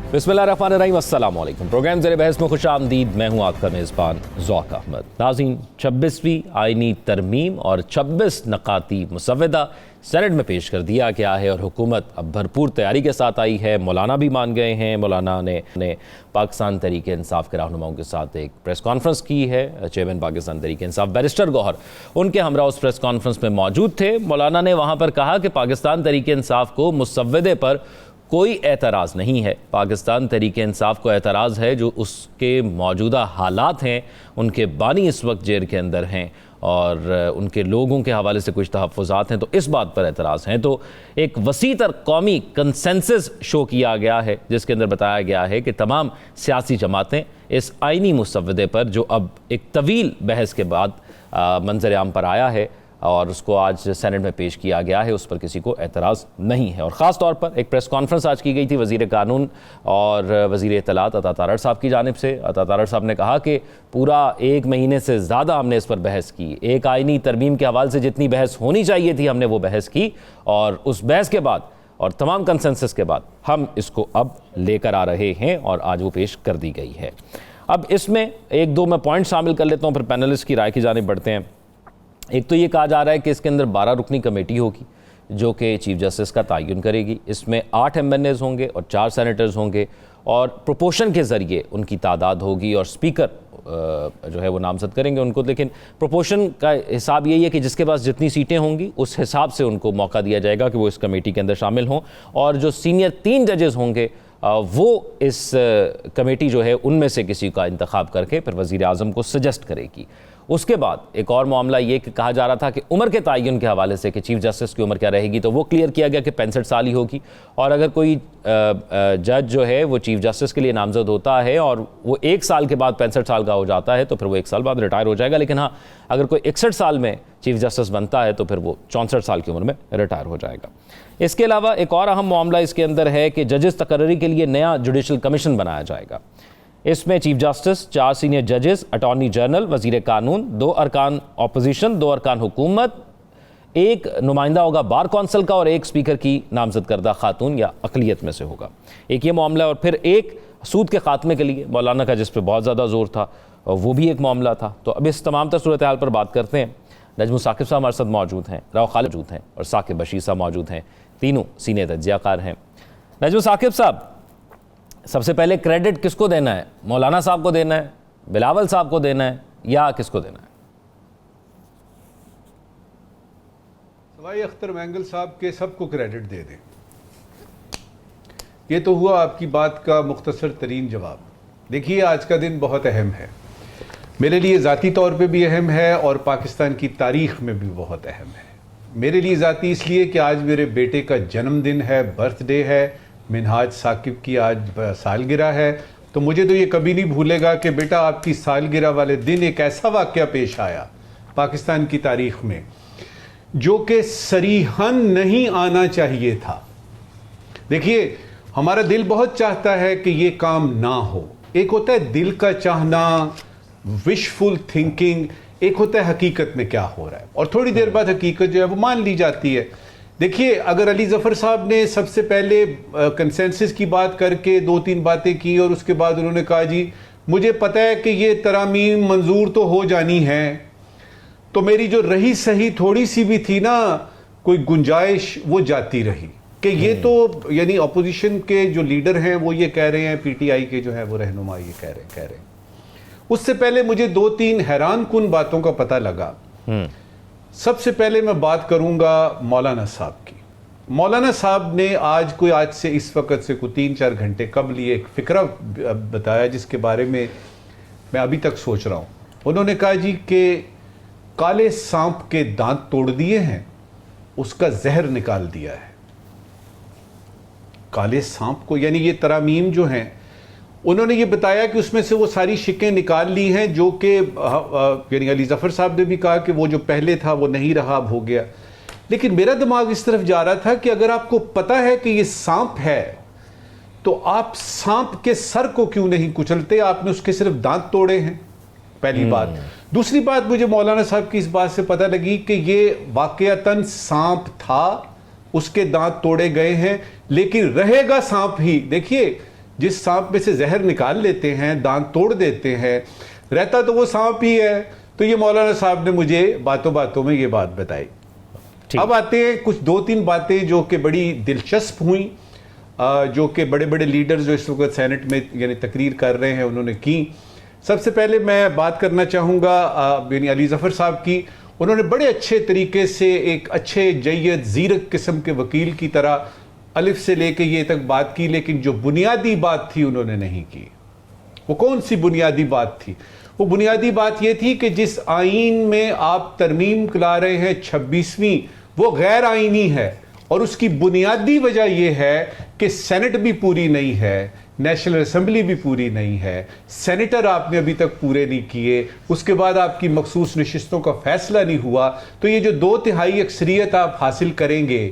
बिस्मिल्लाहिर्रहमानिर्रहीम, अस्सलाम वालेकुम। प्रोग्राम ज़ेरे बहस में खुश आमदीद। मैं हूँ आपका मेज़बान ज़ौक़ अहमद। नाज़रीन, 26वीं आइनी तरमीम और 26 नकाती मुसव्वदा सेनेट में पेश कर दिया गया है और हुकूमत अब भरपूर तैयारी के साथ आई है। मौलाना भी मान गए हैं। मौलाना ने पाकिस्तान तहरीक इंसाफ के रहनुमाओं के साथ एक प्रेस कॉन्फ्रेंस की है। चेयरमैन पाकिस्तान तहरीक इंसाफ बैरिस्टर गौहर उनके हमरा उस प्रेस कॉन्फ्रेंस में मौजूद थे। मौलाना ने वहाँ पर कहा कि पाकिस्तान तहरीक इंसाफ को मुसव्वदे पर कोई एतराज़ नहीं है। पाकिस्तान तहरीक इंसाफ को एतराज़ है जो उसके मौजूदा हालात हैं, उनके बानी इस वक्त जेल के अंदर हैं और उनके लोगों के हवाले से कुछ तहफ़्फ़ुज़ात हैं, तो इस बात पर एतराज़ हैं। तो एक वसी तर कौमी कंसेंसस शो किया गया है जिसके अंदर बताया गया है कि तमाम सियासी जमातें इस आइनी मुसव्वदे पर, जो अब एक तवील बहस के बाद मंजर आम पर आया है और उसको आज सेनेट में पेश किया गया है, उस पर किसी को एतराज़ नहीं है। और ख़ास तौर पर एक प्रेस कॉन्फ्रेंस आज की गई थी वज़ीर कानून और वज़ीर इत्तलात अता तारड़ साहब की जानिब से। अता तारड़ साहब ने कहा कि पूरा 1 महीने से ज़्यादा हमने इस पर बहस की। एक आइनी तरमीम के हवाले से जितनी बहस होनी चाहिए थी हमने वो बहस की और उस बहस के बाद और तमाम कंसेंसस के बाद हम इसको अब लेकर आ रहे हैं और आज वो पेश कर दी गई है। अब इसमें 1-2 मैं पॉइंट शामिल कर लेता हूँ, फिर पैनलिस्ट की राय की जानिब बढ़ते हैं। एक तो ये कहा जा रहा है कि इसके अंदर 12 रुकनी कमेटी होगी जो कि चीफ जस्टिस का तयन करेगी। इसमें 8 MNAs होंगे और 4 सेनेटर्स होंगे और प्रोपोर्शन के ज़रिए उनकी तादाद होगी और स्पीकर जो है वो नामजद करेंगे उनको। लेकिन प्रोपोर्शन का हिसाब यही है कि जिसके पास जितनी सीटें होंगी उस हिसाब से उनको मौका दिया जाएगा कि वो इस कमेटी के अंदर शामिल हों। और जो सीनियर 3 जजेस होंगे वो इस कमेटी जो है उनमें से किसी का इंतखाब करके फिर वज़ीर आज़म को सजेस्ट करेगी। उसके बाद एक और मामला ये कि कहा जा रहा था कि उम्र के तयन के हवाले से कि चीफ जस्टिस की उम्र क्या रहेगी, तो वो क्लियर किया गया कि 65 साल ही होगी। और अगर कोई जज जो है वो चीफ जस्टिस के लिए नामजद होता है और वो 1 साल के बाद 65 साल का हो जाता है तो फिर वो 1 साल बाद रिटायर हो जाएगा। लेकिन हाँ, अगर कोई 61 साल में चीफ जस्टिस बनता है तो फिर वो 64 साल की उम्र में रिटायर हो जाएगा। इसके अलावा एक और अहम मामला इसके अंदर है कि जजेस तकर्री के लिए नया जुडिशल कमीशन बनाया जाएगा। इसमें चीफ जस्टिस, 4 सीनियर जजेस, अटॉर्नी जनरल, वज़ीर कानून, 2 अरकान अपोजिशन, 2 अरकान हुकूमत, 1 नुमाइंदा होगा बार कौंसिल का और 1 स्पीकर की नामजद करदा खातून या अक़लियत में से होगा। एक ये मामला है और फिर एक सूद के खात्मे के लिए मौलाना का जिस पर बहुत ज़्यादा जोर था वो भी एक मामला था। तो अब इस तमाम तर सूरत हाल पर बात करते हैं। नजमुल साकिब साहब हमारे साथ मौजूद हैं, राव खालिद मौजूद हैं और साकिब बशीर साहब मौजूद हैं। तीनों सीनियर तज्ज़ियाकार हैं। नजमुल साकिब साहब, सबसे पहले क्रेडिट किसको देना है? मौलाना साहब को देना है, बिलावल साहब को देना है या किसको देना है? सवाई अख्तर मैंगल साहब के सबको क्रेडिट दे दें। ये तो हुआ आपकी बात का मुख्तसर तरीन जवाब। देखिए, आज का दिन बहुत अहम है, मेरे लिए ज़ाती तौर पे भी अहम है और पाकिस्तान की तारीख़ में भी बहुत अहम है। मेरे लिए ज़ाती इसलिए कि आज मेरे बेटे का जन्मदिन है, बर्थडे है। मिनहाज साकिब की आज सालगिरह है, तो मुझे तो ये कभी नहीं भूलेगा कि बेटा आपकी सालगिरह वाले दिन एक ऐसा वाक़या पेश आया पाकिस्तान की तारीख़ में जो कि सरीहन नहीं आना चाहिए था। देखिए, हमारा दिल बहुत चाहता है कि ये काम ना हो। एक होता है दिल का चाहना, विशफुल थिंकिंग, एक होता है हकीकत में क्या हो रहा है और थोड़ी देर बाद हकीकत जो है वो मान ली जाती है। देखिए, अगर अली ज़फ़र साहब ने सबसे पहले कंसेंसस की बात करके 2-3 बातें की और उसके बाद उन्होंने कहा जी मुझे पता है कि ये तरामीम मंजूर तो हो जानी है, तो मेरी जो रही सही थोड़ी सी भी थी ना कोई गुंजाइश वो जाती रही कि ये तो यानी अपोजिशन के जो लीडर हैं वो ये कह रहे हैं, PTI के जो है वो रहनुमा ये कह रहे हैं। उससे पहले मुझे 2-3 हैरान कुन बातों का पता लगा। सबसे पहले मैं बात करूंगा मौलाना साहब की। मौलाना साहब ने आज से इस वक्त से कोई 3-4 घंटे कबल ये एक फ़िक्रा बताया जिसके बारे में मैं अभी तक सोच रहा हूँ। उन्होंने कहा जी कि काले सांप के दांत तोड़ दिए हैं, उसका जहर निकाल दिया है। काले सांप को यानी ये तरामीम जो हैं, उन्होंने ये बताया कि उसमें से वो सारी शिकें निकाल ली हैं जो कि यानी अली ज़फ़र साहब ने भी कहा कि वो जो पहले था वो नहीं रहा, अब हो गया। लेकिन मेरा दिमाग इस तरफ जा रहा था कि अगर आपको पता है कि ये सांप है तो आप सांप के सर को क्यों नहीं कुचलते? आपने उसके सिर्फ दांत तोड़े हैं, पहली बात। दूसरी बात, मुझे मौलाना साहब की इस बात से पता लगी कि ये वाकयातन सांप था, उसके दांत तोड़े गए हैं लेकिन रहेगा सांप ही। देखिए, जिस सांप में से जहर निकाल लेते हैं, दांत तोड़ देते हैं, रहता तो वो सांप ही है। तो ये मौलाना साहब ने मुझे बातों बातों में ये बात बताई। अब आते हैं कुछ 2-3 बातें जो कि बड़ी दिलचस्प हुई, जो कि बड़े बड़े लीडर्स जो इस वक्त सेनेट में यानी तकरीर कर रहे हैं उन्होंने की। सबसे पहले मैं बात करना चाहूँगा यानी अली ज़फ़र साहब की। उन्होंने बड़े अच्छे तरीके से एक अच्छे जय्यद ज़ीरक किस्म के वकील की तरह अलिफ से लेके ये तक बात की, लेकिन जो बुनियादी बात थी उन्होंने नहीं की। वो कौन सी बुनियादी बात थी? वो बुनियादी बात ये थी कि जिस आइन में आप तरमीम ला रहे हैं 26वीं, वो गैर आइनी है और उसकी बुनियादी वजह यह है कि सेनेट भी पूरी नहीं है, नेशनल असेंबली भी पूरी नहीं है, सेनेटर आपने अभी तक पूरे नहीं किए, उसके बाद आपकी मखसूस नशिस्तों का फैसला नहीं हुआ। तो ये जो 2/3 अक्सरियत आप हासिल करेंगे,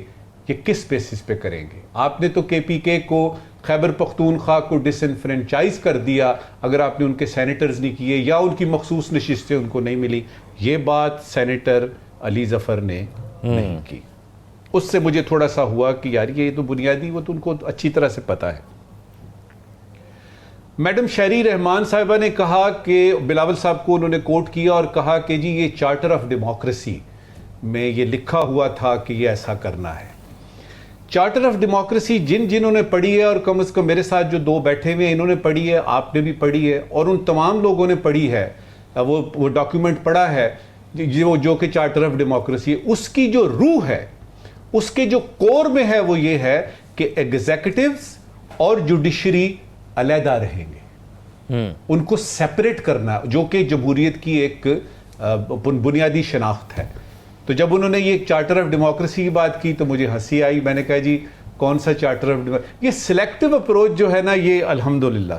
ये किस बेसिस पे करेंगे? आपने तो KPK को, खैबर पख्तूनख्वा को डिसइनफ्रेंचाइज कर दिया अगर आपने उनके सेनेटर्स नहीं किए या उनकी मखसूस नशिस्तें उनको नहीं मिली। ये बात सेनेटर अली ज़फ़र ने नहीं की। उससे मुझे थोड़ा सा हुआ कि यार ये तो बुनियादी, वो तो उनको अच्छी तरह से पता है। मैडम शहरी रहमान साहिबा ने कहा कि बिलावल साहब को उन्होंने कोट किया और कहा कि जी ये चार्टर ऑफ डेमोक्रेसी में ये लिखा हुआ था कि ये ऐसा करना है। चार्टर ऑफ डेमोक्रेसी जिन्होंने पढ़ी है, और कम से कम मेरे साथ जो 2 बैठे हुए हैं इन्होंने पढ़ी है, आपने भी पढ़ी है, और उन तमाम लोगों ने पढ़ी है, वो डॉक्यूमेंट पढ़ा है जो कि चार्टर ऑफ डेमोक्रेसी है। उसकी जो रूह है, उसके जो कोर में है, वो ये है कि एग्जीक्यूटिव्स और जुडिशरी अलहदा रहेंगे, उनको सेपरेट करना, जो कि जमहूरियत की एक बुनियादी शनाख्त है। तो जब उन्होंने ये चार्टर ऑफ डेमोक्रेसी की बात की तो मुझे हंसी आई। मैंने कहा जी कौन सा चार्टर ऑफ डेमोक्रेसी? ये सिलेक्टिव अप्रोच जो है ना, ये अल्हम्दुलिल्लाह।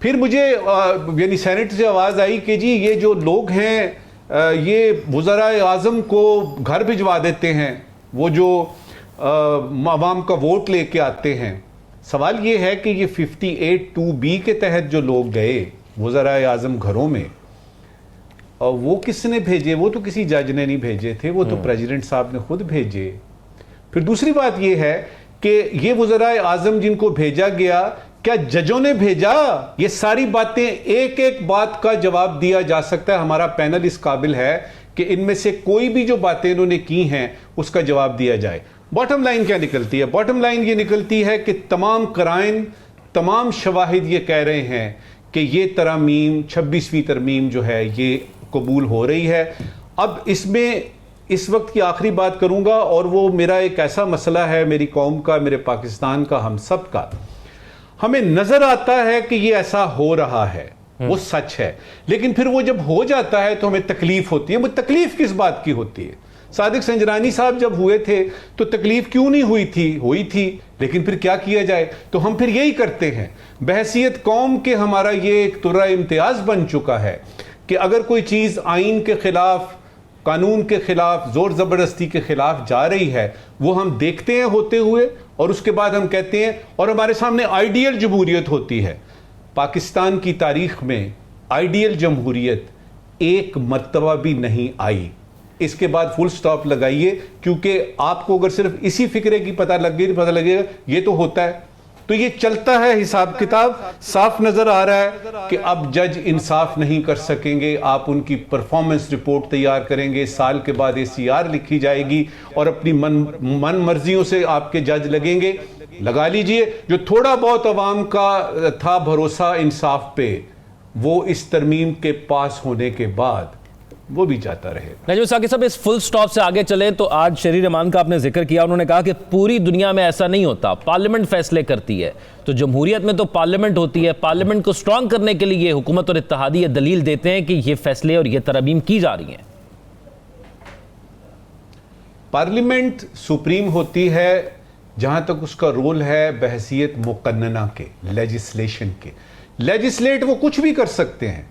फिर मुझे यानी सेनेट से आवाज़ आई कि जी ये जो लोग हैं ये वज़राए आज़म को घर भिजवा देते हैं, वो जो अवाम का वोट लेके आते हैं। सवाल ये है कि ये 58(2)B के तहत जो लोग गए वज़राए आज़म घरों में, और वो किसने भेजे? वो तो किसी जज ने नहीं भेजे थे, वो तो प्रेसिडेंट साहब ने खुद भेजे। फिर दूसरी बात ये है कि ये वज़राए आज़म जिनको भेजा गया, क्या जजों ने भेजा? ये सारी बातें, एक एक बात का जवाब दिया जा सकता है। हमारा पैनल इस काबिल है कि इनमें से कोई भी जो बातें इन्होंने की हैं उसका जवाब दिया जाए। बॉटम लाइन क्या निकलती है? बॉटम लाइन ये निकलती है कि तमाम कराइन, तमाम शवाहिद ये कह रहे हैं कि ये तरमीम, 26वीं तरमीम जो है ये कबूल हो रही है। अब इसमें इस वक्त की आखिरी बात करूंगा, और वो मेरा एक ऐसा मसला है, मेरी कौम का, मेरे पाकिस्तान का, हम सब का। हमें नजर आता है कि ये ऐसा हो रहा है, वो सच है, लेकिन फिर वो जब हो जाता है तो हमें तकलीफ होती है। वो तकलीफ किस बात की होती है? सादिक संजरानी साहब जब हुए थे तो तकलीफ क्यों नहीं हुई थी? हुई थी, लेकिन फिर क्या किया जाए? तो हम फिर यही करते हैं। बहसीयत कौम के हमारा ये एक तुर्रा इम्तियाज बन चुका है कि अगर कोई चीज़ आइन के खिलाफ, कानून के खिलाफ, जोर ज़बरदस्ती के खिलाफ जा रही है, वो हम देखते हैं होते हुए, और उसके बाद हम कहते हैं, और हमारे सामने आइडियल जमहूरियत होती है। पाकिस्तान की तारीख में आइडियल जमहूरियत एक मर्तबा भी नहीं आई। इसके बाद फुल स्टॉप लगाइए, क्योंकि आपको अगर सिर्फ इसी फिक्रे की पता लगेगा ये तो होता है। तो ये चलता है हिसाब किताब। साफ नजर आ रहा है कि अब जज इंसाफ नहीं कर सकेंगे। आप उनकी परफॉर्मेंस रिपोर्ट तैयार करेंगे, साल के बाद ACR लिखी जाएगी, और अपनी मन मर्जियों से आपके जज लगेंगे। लगा लीजिए, जो थोड़ा बहुत अवाम का था भरोसा इंसाफ पे, वो इस तरमीम के पास होने के बाद वो भी जाता रहे। नजम साकिब साहब, इस फुल स्टॉप से आगे चले तो आज शहरी रहमान का आपने जिक्र किया, उन्होंने कहा कि पूरी दुनिया में ऐसा नहीं होता, पार्लियामेंट फैसले करती है। तो जमहूरियत में तो पार्लियामेंट होती है, पार्लियामेंट को स्ट्रांग करने के लिए हुकूमत और इत्तेहादी ये दलील देते हैं कि ये फैसले और ये तरमीम की जा रही हैं। पार्लियामेंट सुप्रीम होती है जहां तक उसका रोल है बहसीयत मुकन्नना के, लेजिस्लेशन के। लेजिस्लेट वो कुछ भी कर सकते हैं,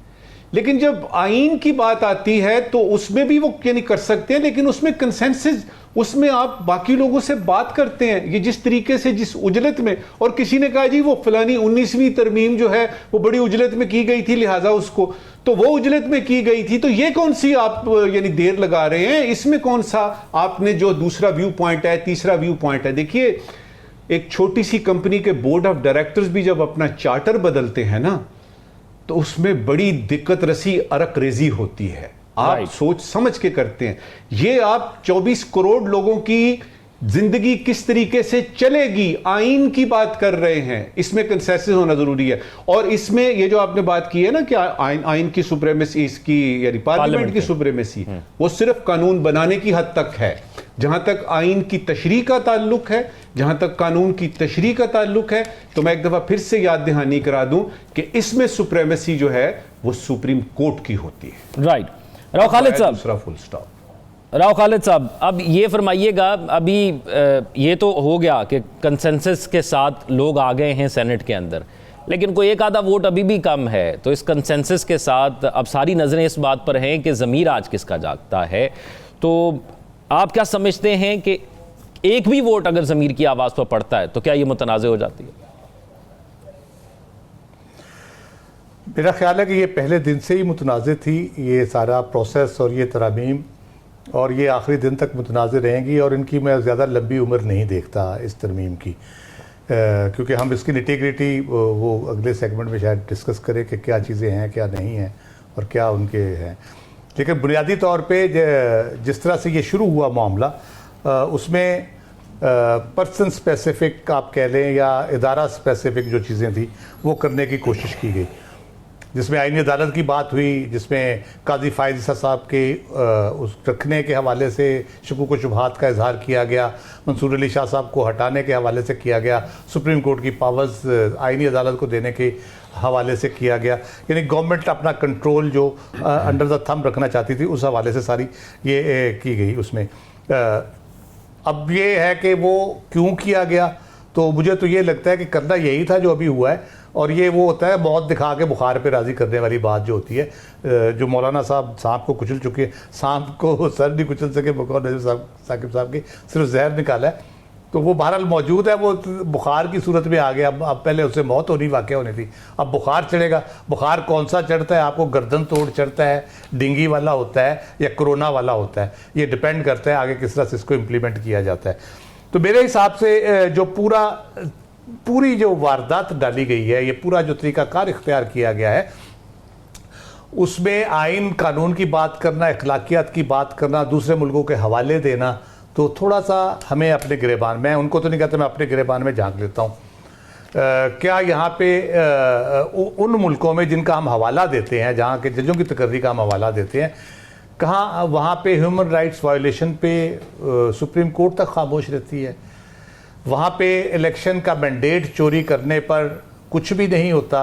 लेकिन जब आइन की बात आती है तो उसमें भी वो क्या नहीं कर सकते हैं, लेकिन उसमें कंसेंसस, उसमें आप बाकी लोगों से बात करते हैं। ये जिस तरीके से, जिस उजलत में, और किसी ने कहा जी वो फलानी 19वीं तरमीम जो है वो बड़ी उजलत में की गई थी, लिहाजा उसको, तो वो उजलत में की गई थी, तो ये कौन सी आप यानी देर लगा रहे हैं? इसमें कौन सा आपने जो दूसरा व्यू पॉइंट है, तीसरा व्यू पॉइंट है? देखिए, एक छोटी सी कंपनी के बोर्ड ऑफ डायरेक्टर्स भी जब अपना चार्टर बदलते हैं ना, तो उसमें बड़ी दिक्कत रसी अरक रेजी होती है। आप सोच समझ के करते हैं। ये आप 24 करोड़ लोगों की जिंदगी किस तरीके से चलेगी, आइन की बात कर रहे हैं, इसमें कंसेंसस होना जरूरी है। और इसमें ये जो आपने बात की है ना कि आइन की सुप्रीमेसी, इसकी यानी पार्लियामेंट की सुप्रीमेसी, वो सिर्फ कानून बनाने की हद तक है। जहां तक आइन की तशरीह का ताल्लुक है, जहां तक कानून की तशरीह का ताल्लुक है, तो मैं एक दफा फिर से याद दहानी करा दूं कि इसमें सुप्रीमेसी जो है वो सुप्रीम कोर्ट की होती है। राइट। राव खालिद साहब, दूसरा फुल स्टॉप। राव खालिद साहब, अब ये फरमाइएगा, अभी ये तो हो गया कि कंसेंसस के साथ लोग आ गए हैं सेनेट के अंदर, लेकिन कोई एक आधा वोट अभी भी कम है। तो इस कंसेंसस के साथ अब सारी नज़रें इस बात पर हैं कि ज़मीर आज किसका जागता है। तो आप क्या समझते हैं कि एक भी वोट अगर ज़मीर की आवाज़ पर पड़ता है तो क्या ये मुतनाज़ हो जाती है? मेरा ख्याल है कि ये पहले दिन से ही मुतनाज़ थी, ये सारा प्रोसेस और ये तरामीम, और ये आखिरी दिन तक मुतनाज़ रहेंगी। और इनकी मैं ज़्यादा लंबी उम्र नहीं देखता इस तरमीम की, क्योंकि हम इसकी निटी-ग्रिटी वो अगले सेगमेंट में शायद डिस्कस करें कि क्या चीज़ें हैं, क्या नहीं हैं और क्या उनके हैं। लेकिन बुनियादी तौर पे जिस तरह से ये शुरू हुआ मामला, उसमें पर्सन स्पेसिफिक आप कह लें या इदारा स्पेसिफिक जो चीज़ें थी वो करने की कोशिश की गई, जिसमें आईनी अदालत की बात हुई, जिसमें काजी फायद ईसा साहब के उस रखने के हवाले से शुकूक व शुबहात का इजहार किया गया, मंसूर अली शाह साहब को हटाने के हवाले से किया गया, सुप्रीम कोर्ट की पावर्स आईनी अदालत को देने के हवाले से किया गया। यानी गवर्नमेंट अपना कंट्रोल जो अंडर द थंब रखना चाहती थी, उस हवाले से सारी ये की गई उसमें। अब ये है कि वो क्यों किया गया, तो मुझे तो ये लगता है कि करना यही था जो अभी हुआ है। और ये वो होता है मौत दिखा के बुखार पे राज़ी करने वाली बात जो होती है, जो मौलाना साहब सांप को कुचल चुके हैं, सांप को सर नहीं कुचल सके बकौल नज़ीर साकिब साहब के, सिर्फ जहर निकाला है। तो वो बहरहाल मौजूद है, वो बुखार की सूरत में आ गया। अब पहले उससे मौत होनी वाक़या होनी थी, अब बुखार चढ़ेगा। बुखार कौन सा चढ़ता है, आपको गर्दन तोड़ चढ़ता है, डेंगू वाला होता है या कोरोना वाला होता है, ये डिपेंड करता है आगे किस तरह से इसको इम्प्लीमेंट किया जाता है। तो मेरे हिसाब से जो पूरी जो वारदात डाली गई है, ये पूरा जो तरीक़ाकार इख्तियार किया गया है, उसमें आइन कानून की बात करना, अखलाकियात की बात करना, दूसरे मुल्कों के हवाले देना, तो थोड़ा सा हमें अपने गिरेबान, मैं उनको तो नहीं कहता, मैं अपने गिरेबान में झांक लेता हूँ। क्या यहाँ पे उन मुल्कों में जिनका हम हवाला देते हैं, जहाँ के जजों की तकर्री का हम हवाला देते हैं, कहाँ वहाँ पे ह्यूमन राइट्स वायलेशन पे सुप्रीम कोर्ट तक खामोश रहती है। वहाँ पे इलेक्शन का मैंडेट चोरी करने पर कुछ भी नहीं होता।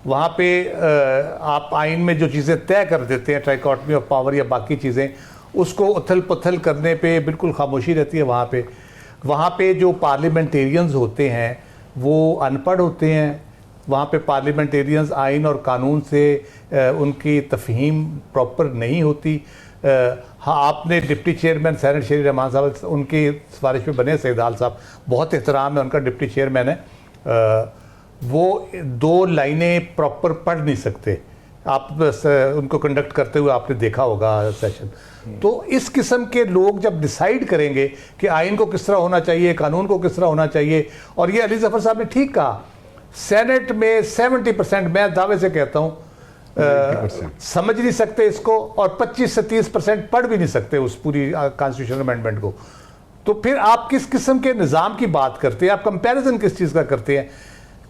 वहाँ पे आप आइन में जो चीज़ें तय कर देते हैं, ट्राइकॉटमी ऑफ पावर या बाकी चीज़ें, उसको उथल पुथल करने पे बिल्कुल खामोशी रहती है। वहाँ पे जो पार्लियामेंटेरियंस होते हैं वो अनपढ़ होते हैं। वहाँ पे पार्लियामेंटेरियंस आइन और कानून से उनकी तफहीम प्रॉपर नहीं होती। हाँ, आपने डिप्टी चेयरमैन सेनेट शेरी रहमान साहब, उनकी सिफारिश पे बने सैदाल साहब, बहुत एहतराम है उनका, डिप्टी चेयरमैन है। वो 2 लाइनें प्रॉपर पढ़ नहीं सकते। आप उनको कंडक्ट करते हुए आपने देखा होगा सेशन। तो इस किस्म के लोग जब डिसाइड करेंगे कि आइन को किस तरह होना चाहिए, कानून को किस तरह होना चाहिए, और ये अली जफर साहब ने ठीक कहा, सेनेट में 70% मैं दावे से कहता हूँ समझ नहीं सकते इसको, और 25 से 30% पढ़ भी नहीं सकते उस पूरी कॉन्स्टिट्यूशनल अमेंडमेंट को। तो फिर आप किस किस्म के निज़ाम की बात करते हैं, आप कंपैरिजन किस चीज़ का करते हैं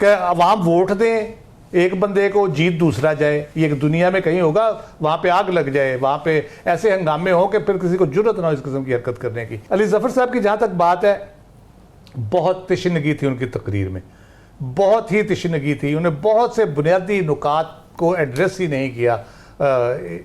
कि अवाम वोट दें एक बंदे को, जीत दूसरा जाए। ये दुनिया में कहीं होगा वहाँ पे आग लग जाए, वहाँ पे ऐसे हंगामे हो कि फिर किसी को जुर्रत ना हो इस किस्म की हरकत करने की। अली जफर साहब की जहाँ तक बात है, बहुत तशनगी थी उनकी तकरीर में, बहुत ही तशनगी थी। उन्हें बहुत से बुनियादी नुकात को एड्रेस ही नहीं किया।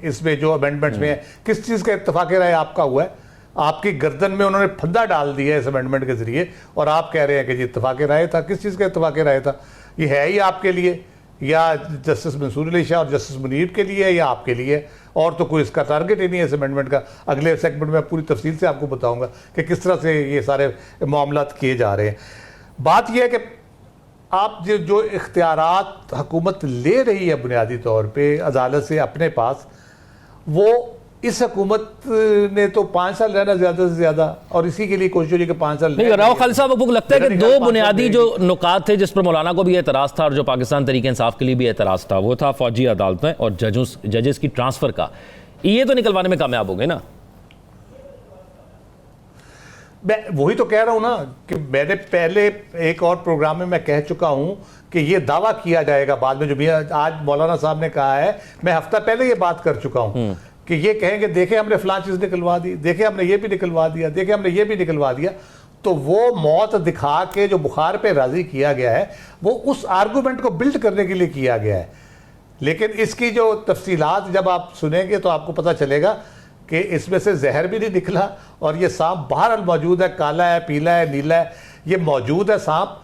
इसमें जो अमेंडमेंट्स में किस चीज़ का इत्तफाक राय आपका हुआ है, आपकी गर्दन में उन्होंने फंदा डाल दिया इस अमेंडमेंट के जरिए, और आप कह रहे हैं कि जी इत्तफाक राय था। किस चीज़ का इत्तफाक राय था? ये है ही आपके लिए, या जस्टिस मंसूर अली शाह और जस्टिस मुनीब के लिए, या आपके लिए? और तो कोई इसका टारगेट ही नहीं है इस अमेंडमेंट का। अगले सेगमेंट में पूरी तफसील से आपको बताऊंगा कि किस तरह से ये सारे मामलात किए जा रहे हैं। बात यह है कि आप जो इख्तियारात हुकूमत ले रही है बुनियादी तौर पे अदालत से अपने पास, वो इस हुकूमत ने तो 5 साल रहना ज्यादा से ज्यादा, और इसी के लिए कोशिश हो रही है कि 5 साल नहीं। राव खालिद साहब, आपको लगता है कि मेरा दो ख्याल 5 साल बुनियादी जो रहेगी। नुकात थे जिस पर मौलाना को भी एतराज था और जो पाकिस्तान तरीके इंसाफ के लिए भी एतराज था, वो था फौजी अदालतें और जजेस की ट्रांसफर का, ये तो निकलवाने में कामयाब हो गए ना? मैं वही तो कह रहा हूं ना कि मैंने पहले एक और प्रोग्राम में मैं कह चुका हूं कि ये दावा किया जाएगा बाद में, जो भी आज मौलाना साहब ने कहा है, मैं हफ्ता पहले ये बात कर चुका हूं कि ये कहेंगे देखे हमने फलां चीज निकलवा दी, देखे हमने ये भी निकलवा दिया, देखे हमने ये भी निकलवा दिया। तो वो मौत दिखा के जो बुखार पे राजी किया गया है, वो उस आर्गूमेंट को बिल्ड करने के लिए किया गया है। लेकिन इसकी जो तफसीलात जब आप सुनेंगे तो आपको पता चलेगा कि इसमें से जहर भी नहीं निकला, और ये सांप बहरहाल मौजूद है, काला है, पीला है, नीला है, ये मौजूद है सांप।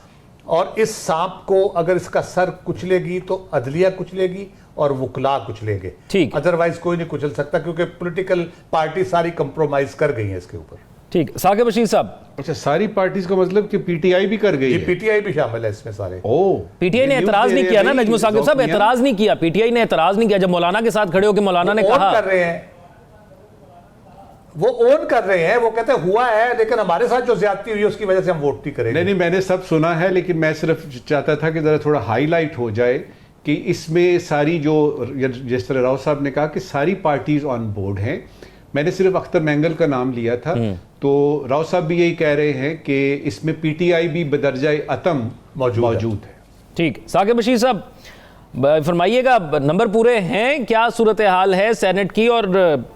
और इस सांप को अगर इसका सर कुचलेगी तो अदलिया कुचलेगी और वकला कुचलेंगे, ठीक। अदरवाइज कोई नहीं कुचल सकता, क्योंकि पॉलिटिकल पार्टी सारी कंप्रोमाइज कर गई है इसके ऊपर। ठीक। साकिब बशीर साहब, अच्छा, सारी पार्टीज का मतलब कि पीटीआई भी कर गई ये है? पीटीआई भी शामिल है इसमें सारे। पीटीआई ने एतराज नहीं किया ना नजमुल साकिब साहब, एतराज नहीं किया, पीटीआई ने एतराज नहीं किया जब मौलाना के साथ खड़े होकर मौलाना ने कहा। कर रहे हैं, वो ओन कर रहे हैं, वो कहते हैं हुआ है, लेकिन हमारे साथ जो ज्यादती हुई है उसकी वजह से हम वोट नहीं करेंगे। नहीं, मैंने सब सुना है, लेकिन मैं सिर्फ चाहता था कि जरा थोड़ा हाईलाइट हो जाए कि इसमें सारी जो, जिस तरह राव साहब ने कहा कि सारी पार्टीज ऑन बोर्ड हैं। मैंने सिर्फ अख्तर मैंगल का नाम लिया था, तो राव साहब भी यही कह रहे हैं कि इसमें पीटीआई भी बदरजाए अतम मौजूद है। ठीक। साकिब बशीर साहब, फरमाइएगा, नंबर पूरे हैं, क्या सूरत हाल है सेनेट की, और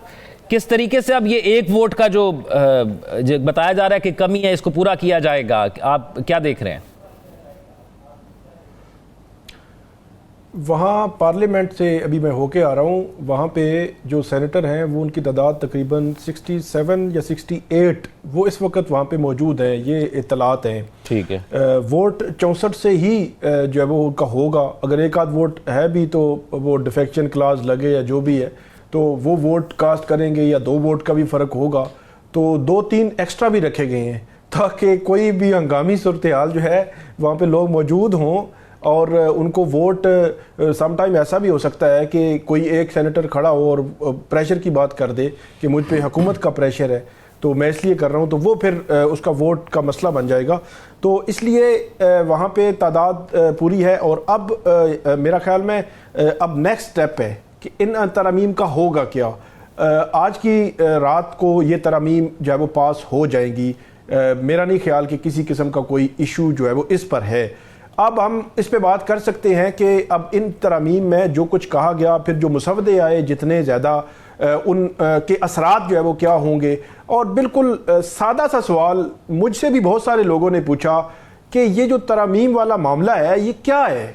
किस तरीके से अब ये एक वोट का जो बताया जा रहा है कि कमी है, इसको पूरा किया जाएगा, आप क्या देख रहे हैं? वहाँ पार्लियामेंट से अभी मैं होके आ रहा हूँ, वहाँ पे जो सेनेटर हैं वो उनकी तादाद तकरीबन 67 या 68 वो इस वक्त वहाँ पे मौजूद हैं, ये इत्तलात हैं। ठीक है। वोट 64 से ही जो है वो उनका होगा, अगर एक आध वोट है भी तो वो डिफेक्शन क्लास लगे या जो भी है तो वो वोट कास्ट करेंगे, या 2 वोट का भी फ़र्क होगा, तो 2-3 एक्स्ट्रा भी रखे गए हैं ताकि कोई भी हंगामी सूरत हाल जो है वहाँ पे लोग मौजूद हों और उनको वोट। समटाइम ऐसा भी हो सकता है कि कोई एक सेनेटर खड़ा हो और प्रेशर की बात कर दे कि मुझ पे हुकूमत का प्रेशर है तो मैं इसलिए कर रहा हूँ, तो वो फिर उसका वोट का मसला बन जाएगा। तो इसलिए वहाँ पे तादाद पूरी है। और अब मेरा ख्याल में अब नेक्स्ट स्टेप है कि इन तरमीम का होगा क्या। आज की रात को ये तरमीम जो है वो पास हो जाएंगी। मेरा नहीं ख्याल कि किसी किस्म का कोई इशू जो है वो इस पर है। अब हम इस पे बात कर सकते हैं कि अब इन तरमीम में जो कुछ कहा गया, फिर जो मुसवदे आए जितने ज़्यादा, उन के असरात जो है वो क्या होंगे। और बिल्कुल सादा सा सवाल मुझसे भी बहुत सारे लोगों ने पूछा कि ये जो तरमीम वाला मामला है ये क्या है।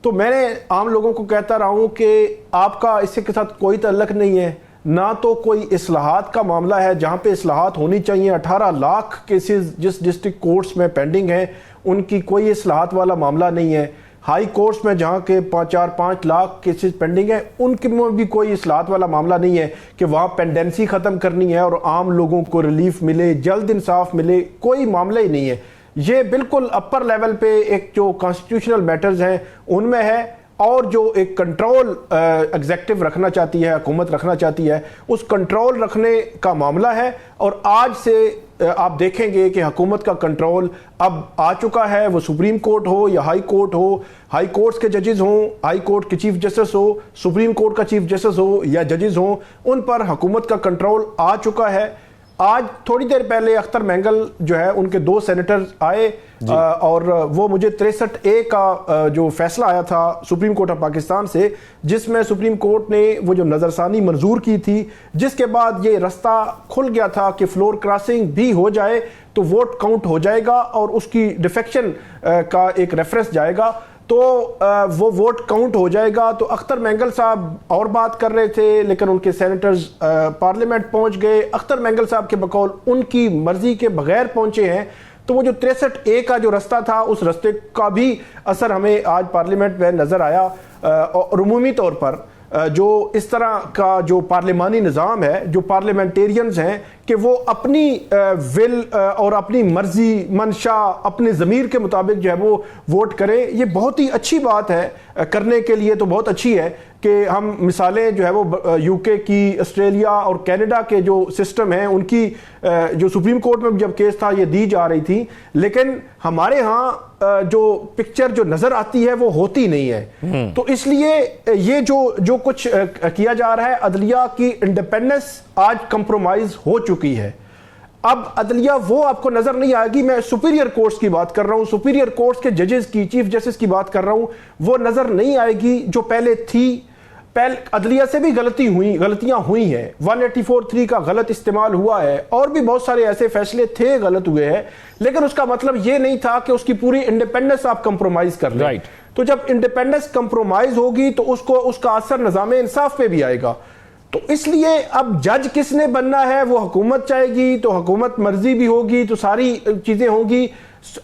तो मैंने आम लोगों को कहता रहा हूँ कि आपका इससे के साथ कोई तल्लक नहीं है, ना तो कोई इस्लाहात का मामला है जहाँ पे इस्लाहात होनी चाहिए। 18 लाख केसेस जिस डिस्ट्रिक्ट कोर्ट्स में पेंडिंग हैं उनकी कोई इस्लाहात वाला मामला नहीं है। हाई कोर्ट्स में जहाँ के 4-5 लाख केसेस पेंडिंग हैं उनके में भी कोई इस्लाहात वाला मामला नहीं है कि वहाँ पेंडेंसी ख़त्म करनी है और आम लोगों को रिलीफ मिले, जल्द इंसाफ मिले, कोई मामला ही नहीं है। ये बिल्कुल अपर लेवल पे एक जो कॉन्स्टिट्यूशनल मैटर्स हैं उनमें है, और जो एक कंट्रोल एग्जेक्टिव रखना चाहती है, हुकूमत रखना चाहती है, उस कंट्रोल रखने का मामला है। और आज से आप देखेंगे कि हुकूमत का कंट्रोल अब आ चुका है, वो सुप्रीम कोर्ट हो या हाई कोर्ट हो, हाई कोर्ट्स के जजेस हों, हाई कोर्ट के चीफ जस्टिस हो, सुप्रीम कोर्ट का चीफ जस्टिस हो या जजेस हों, उन पर हुकूमत का कंट्रोल आ चुका है। आज थोड़ी देर पहले अख्तर मैंगल जो है उनके 2 सेनेटर्स आए और वो मुझे 63A का जो फैसला आया था सुप्रीम कोर्ट ऑफ पाकिस्तान से, जिसमें सुप्रीम कोर्ट ने वो जो नज़रसानी मंजूर की थी, जिसके बाद ये रास्ता खुल गया था कि फ्लोर क्रॉसिंग भी हो जाए तो वोट काउंट हो जाएगा और उसकी डिफेक्शन का एक रेफरेंस जाएगा, तो वो वोट काउंट हो जाएगा। तो अख्तर मैंगल साहब और बात कर रहे थे लेकिन उनके सेनेटर्स पार्लियामेंट पहुंच गए। अख्तर मैंगल साहब के बकौल उनकी मर्जी के बगैर पहुंचे हैं, तो वो जो 63A का जो रास्ता था उस रास्ते का भी असर हमें आज पार्लियामेंट में नज़र आया। और उमूमी तौर पर जो इस तरह का जो पार्लिमानी निज़ाम है, जो पार्लियामेंटेरियंस हैं कि वो अपनी विल और अपनी मर्जी, मंशा, अपने ज़मीर के मुताबिक जो है वो वोट करें, ये बहुत ही अच्छी बात है। करने के लिए तो बहुत अच्छी है कि हम मिसालें जो है वो यूके की, ऑस्ट्रेलिया और कनाडा के जो सिस्टम हैं उनकी जो सुप्रीम कोर्ट में जब केस था ये दी जा रही थी, लेकिन हमारे यहाँ जो पिक्चर जो नजर आती है वो होती नहीं है। तो इसलिए ये जो कुछ किया जा रहा है, अदलिया की इंडिपेंडेंस आज कंप्रोमाइज हो चुकी है। अब अदलिया वो आपको नजर नहीं आएगी। मैं सुपीरियर कोर्ट्स की बात कर रहा हूं, सुपीरियर कोर्ट्स के जजेस की, चीफ जस्टिस की बात कर रहा हूं, वो नजर नहीं आएगी जो पहले थी। पहले अदलिया से भी गलतियां हुई हैं, 184(3) का गलत इस्तेमाल हुआ है और भी बहुत सारे ऐसे फैसले थे गलत हुए हैं, लेकिन उसका मतलब ये नहीं था कि उसकी पूरी इंडिपेंडेंस आप कंप्रोमाइज कर लें। तो जब इंडिपेंडेंस कंप्रोमाइज होगी तो उसका असर निज़ाम इंसाफ पे भी आएगा। तो इसलिए अब जज किसने बनना है वो हुकूमत चाहेगी, तो हुकूमत मर्जी भी होगी तो सारी चीजें होंगी।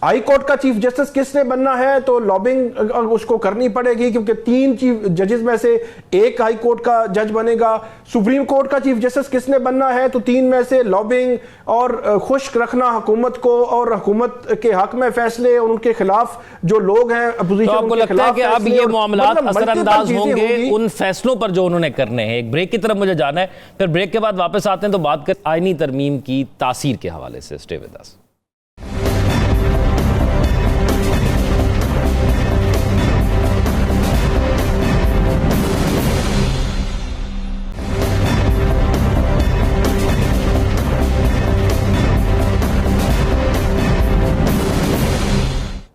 हाई कोर्ट का चीफ जस्टिस किसने बनना है तो लॉबिंग उसको करनी पड़ेगी, क्योंकि 3 चीफ जजेस में से एक हाई कोर्ट का जज बनेगा। सुप्रीम कोर्ट का चीफ जस्टिस किसने बनना है तो 3 में से लॉबिंग और खुश्क रखना हुकूमत को, और हुकूमत के हक में फैसले और उनके खिलाफ जो लोग हैं अपोजिशन, तो आपको लगता है कि अब ये मामलात असरअंदाज होंगे उन फैसलों पर जो उन्होंने करने हैं? एक ब्रेक की तरफ मुझे जाना है, फिर ब्रेक के बाद वापस आते हैं तो बात कर आईनी तरमीम की तासीर के हवाले से। Stay with us.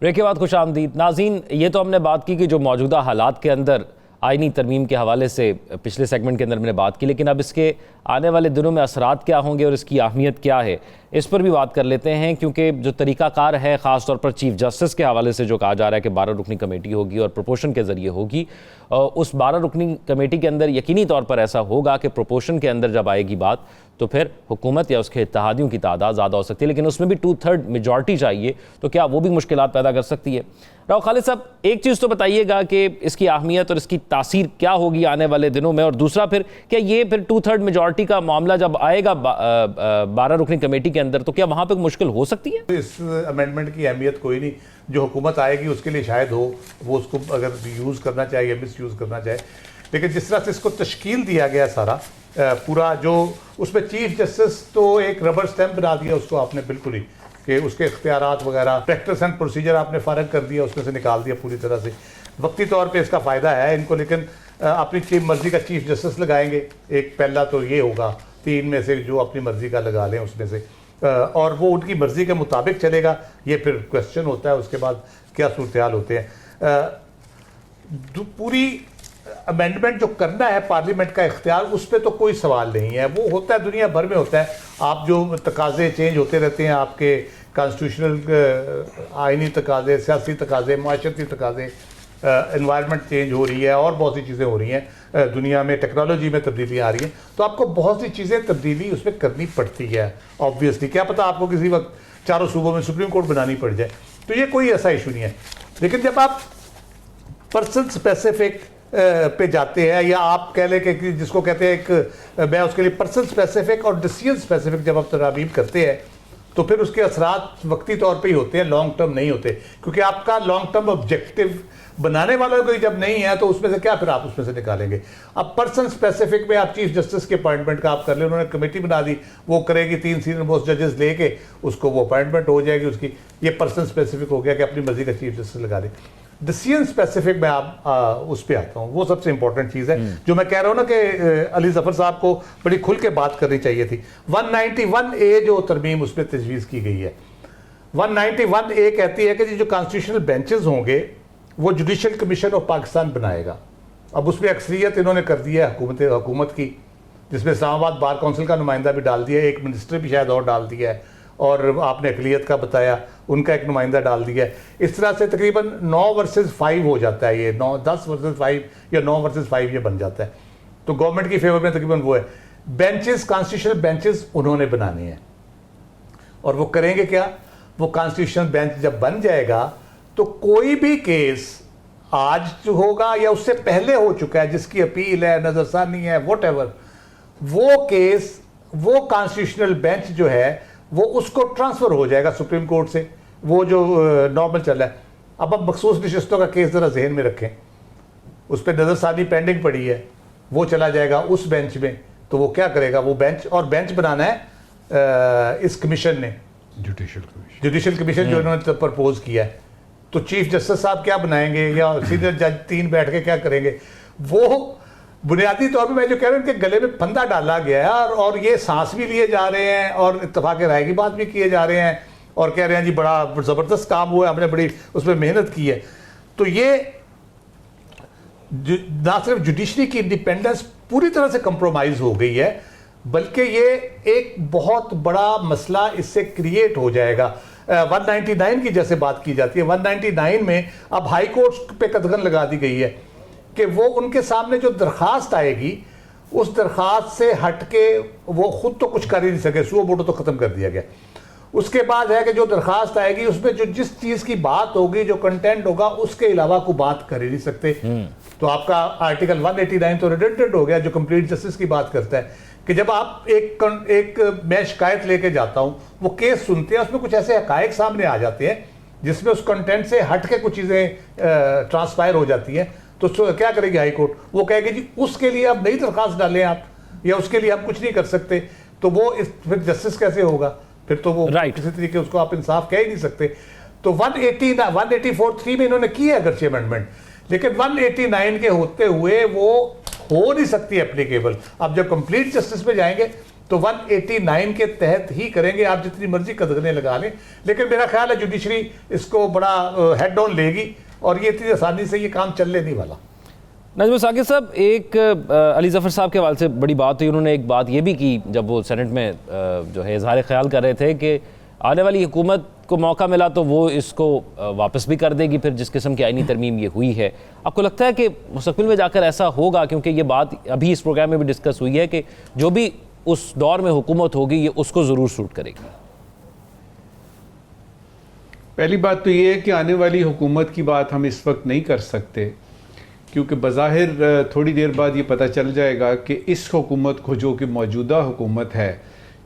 ब्रेक के बाद खुश आमदीद नाज़रीन। ये तो हमने बात की कि जो मौजूदा हालात के अंदर आईनी तरमीम के हवाले से पिछले सेगमेंट के अंदर मैंने बात की, लेकिन अब इसके आने वाले दिनों में असरात क्या होंगे और इसकी अहमियत क्या है, इस पर भी बात कर लेते हैं। क्योंकि जो तरीक़ाकार है ख़ास तौर पर चीफ जस्टिस के हवाले से जो कहा जा रहा है कि 12 रुकनी कमेटी होगी और प्रोपोर्शन के ज़रिए होगी, उस 12 रुकनी कमेटी के अंदर यकीनी तौर पर ऐसा होगा कि प्रोपोर्शन के अंदर जब आएगी बात तो फिर हुकूमत या उसके इत्तेहादियों की तादाद ज़्यादा हो सकती है, लेकिन उसमें भी 2/3 मेजॉरिटी चाहिए, तो क्या वो भी मुश्किलात पैदा कर सकती है? राव खालिद साहब, एक चीज़ तो बताइएगा कि इसकी अहमियत और इसकी तासीर क्या होगी आने वाले दिनों में, और दूसरा फिर क्या ये फिर 2/3 मेजॉरिटी का मामला जब आएगा 12 रुकनी कमेटी के अंदर तो क्या वहाँ पर मुश्किल हो सकती है? इस अमेंडमेंट की अहमियत कोई नहीं, जो हुकूमत आएगी उसके लिए शायद हो, वो उसको अगर यूज़ करना चाहे या मिस यूज़ करना चाहे, लेकिन जिस तरह से इसको तश्कील दिया गया सारा पूरा, जो उसमें चीफ जस्टिस तो एक रबर स्टैम्प बना दिया उसको आपने बिल्कुल ही, कि उसके इख्तियारात वगैरह प्रैक्टिस एंड प्रोसीजर आपने फ़र्क कर दिया, उसमें से निकाल दिया पूरी तरह से। वक्ती तौर पे इसका फ़ायदा है इनको, लेकिन अपनी मर्ज़ी का चीफ जस्टिस लगाएंगे। एक पहला तो ये होगा, 3 में से जो अपनी मर्ज़ी का लगा लें उसमें से, और वो उनकी मर्ज़ी के मुताबिक चलेगा। ये फिर क्वेश्चन होता है उसके बाद क्या सूरत हाल होते हैं। पूरी अमेंडमेंट जो करना है पार्लियामेंट का इख्तियार, उस पर तो कोई सवाल नहीं है, वो होता है दुनिया भर में होता है। आप जो तकाजे चेंज होते रहते हैं, आपके कॉन्स्टिट्यूशनल आइनी तकाजे, सियासी तकाजे, माशरती तकाजे, एनवायरनमेंट चेंज हो रही है और बहुत सी चीज़ें हो रही हैं दुनिया में, टेक्नोलॉजी में तब्दीली आ रही है, तो आपको बहुत सी चीज़ें तब्दीली उसमें करनी पड़ती है ऑब्वियसली। क्या पता आपको किसी वक्त 4 सूबों में सुप्रीम कोर्ट बनानी पड़ जाए, तो ये कोई ऐसा इशू नहीं है। लेकिन जब आप पर्सन स्पेसिफिक पे जाते हैं, या आप कह लें कि जिसको कहते हैं एक, मैं उसके लिए पर्सन स्पेसिफिक और डिसीजन स्पेसिफिक जब आप तरामीम करते हैं तो फिर उसके असरात वक्ती तौर पे ही होते हैं, लॉन्ग टर्म नहीं होते, क्योंकि आपका लॉन्ग टर्म ऑब्जेक्टिव बनाने वाला कोई जब नहीं है तो उसमें से क्या फिर आप उसमें से निकालेंगे। अब पर्सन स्पेसिफिक में आप चीफ जस्टिस के अपॉइंटमेंट का आप कर ले, उन्होंने कमेटी बना दी, वो करेगी, 3 सीनियर मोस्ट जजेस लेके उसको वो अपॉइंटमेंट हो जाएगी उसकी। ये पर्सन स्पेसिफिक हो गया कि अपनी मर्जी का चीफ जस्टिस लगा दे। डिसीजन स्पेसिफिक में आप उस पर आता हूँ, वो सबसे इंपॉर्टेंट चीज़ है जो मैं कह रहा हूँ ना कि अली जफर साहब को बड़ी खुल के बात करनी चाहिए थी। 191A जो तरमीम उसमें तजवीज़ की गई है, 191A कहती है कि जो कॉन्स्टिट्यूशनल बेंचेस होंगे वो जुडिशल कमीशन ऑफ पाकिस्तान बनाएगा। अब उसमें अक्सरियत इन्होंने कर दी है हुकूमत की, जिसमें इस्लामाबाद बार काउंसिल का नुमाइंदा भी डाल दिया है, एक मिनिस्टर भी शायद और डाल दिया है, और आपने अकलियत का बताया उनका एक नुमाइंदा डाल दिया है। इस तरह से तकरीबन 9 वर्सेस 5 हो जाता है, ये 10 वर्सेस 5 या 9 वर्सेस 5 ये बन जाता है। तो गवर्नमेंट की फेवर में तकरीबन वो है। बेंचेस, कॉन्स्टिट्यूशनल बेंचेस उन्होंने बनाने हैं, और वो करेंगे क्या, वो कॉन्स्टिट्यूशनल बेंच जब बन जाएगा तो कोई भी केस आज जो होगा या उससे पहले हो चुका है, जिसकी अपील है, नजरसानी है, व्हाटएवर, वो केस, वो कॉन्स्टिट्यूशनल बेंच जो है वो उसको ट्रांसफर हो जाएगा सुप्रीम कोर्ट से, वो जो नॉर्मल चल रहा है। अब मखसूस नशिस्तों का केस जरा जहन में रखें, उस पर नज़रसानी पेंडिंग पड़ी है, वो चला जाएगा उस बेंच में, तो वो क्या करेगा, वो बेंच, और बेंच बनाना है इस कमीशन ने, जुडिशल कमीशन जो इन्होंने प्रपोज किया है, तो चीफ जस्टिस साहब क्या बनाएंगे या सीनियर जज 3 बैठ के क्या करेंगे? वो बुनियादी तौर पे मैं जो कह रहा हूँ, इनके गले में फंदा डाला गया है और ये सांस भी लिए जा रहे हैं और इत्तेफाक राय की बात भी किए जा रहे हैं और कह रहे हैं जी बड़ा ज़बरदस्त काम हुआ है, हमने बड़ी उसमें मेहनत की है। तो ये ना सिर्फ जुडिशरी की इंडिपेंडेंस पूरी तरह से कंप्रोमाइज हो गई है, बल्कि ये एक बहुत बड़ा मसला इससे क्रिएट हो जाएगा। 199 की जैसे बात की जाती है, 199 में अब हाई कोर्ट पे कदगन लगा दी गई है कि वो उनके सामने जो दरखास्त आएगी उस दरखास्त से हट के वो खुद तो कुछ कर ही नहीं सके, सुओ मोटो तो ख़त्म कर दिया गया। उसके बाद है कि जो दरखास्त आएगी उसमें जो जिस चीज़ की बात होगी, जो कंटेंट होगा, उसके अलावा कोई बात कर ही नहीं सकते। तो आपका आर्टिकल 189 तो रिडेंडेंट हो गया, जो कंप्लीट जस्टिस की बात करता है कि जब आप एक मैं शिकायत लेके जाता हूँ, वो केस सुनते हैं, उसमें कुछ ऐसे हकायक सामने आ जाते हैं जिसमें उस कंटेंट से हट के कुछ चीज़ें ट्रांसपायर हो जाती हैं, तो क्या करेगी हाई कोर्ट? वो कहेगी जी उसके लिए अब नई दरखास्त डालें आप, या उसके लिए आप कुछ नहीं कर सकते। तो वो फिर जस्टिस कैसे होगा? फिर तो वो किसी तरीके उसको आप इंसाफ कह ही नहीं सकते। तो 184(3) में इन्होंने की है अगरचे अमेंडमेंट, लेकिन 189 के होते हुए वो हो नहीं सकती एप्लीकेबल। अब जब कंप्लीट जस्टिस में जाएंगे तो 189 के तहत ही करेंगे, आप जितनी मर्जी कदगने लगा लें। लेकिन मेरा ख्याल है जुडिशरी इसको बड़ा हेड ऑन लेगी और ये इतनी आसानी से ये काम चलने नहीं वाला। नजमुल साकिब साहब, एक अली ज़फ़र साहब के हवाले से बड़ी बात हुई, उन्होंने एक बात ये भी की जब वो सेनेट में जो है इजहार ख्याल कर रहे थे कि आने वाली हुकूमत को मौका मिला तो वो इसको वापस भी कर देगी, फिर जिस किस्म की आईनी तरमीम ये हुई है। आपको लगता है कि मुस्तक़बिल में जाकर ऐसा होगा? क्योंकि ये बात अभी इस प्रोग्राम में भी डिस्कस हुई है कि जो भी उस दौर में हुकूमत होगी ये उसको ज़रूर सूट करेगी। पहली बात तो ये है कि आने वाली हुकूमत की बात हम इस वक्त नहीं कर सकते, क्योंकि बज़ाहिर थोड़ी देर बाद ये पता चल जाएगा कि इस हुकूमत को, जो कि मौजूदा हुकूमत है,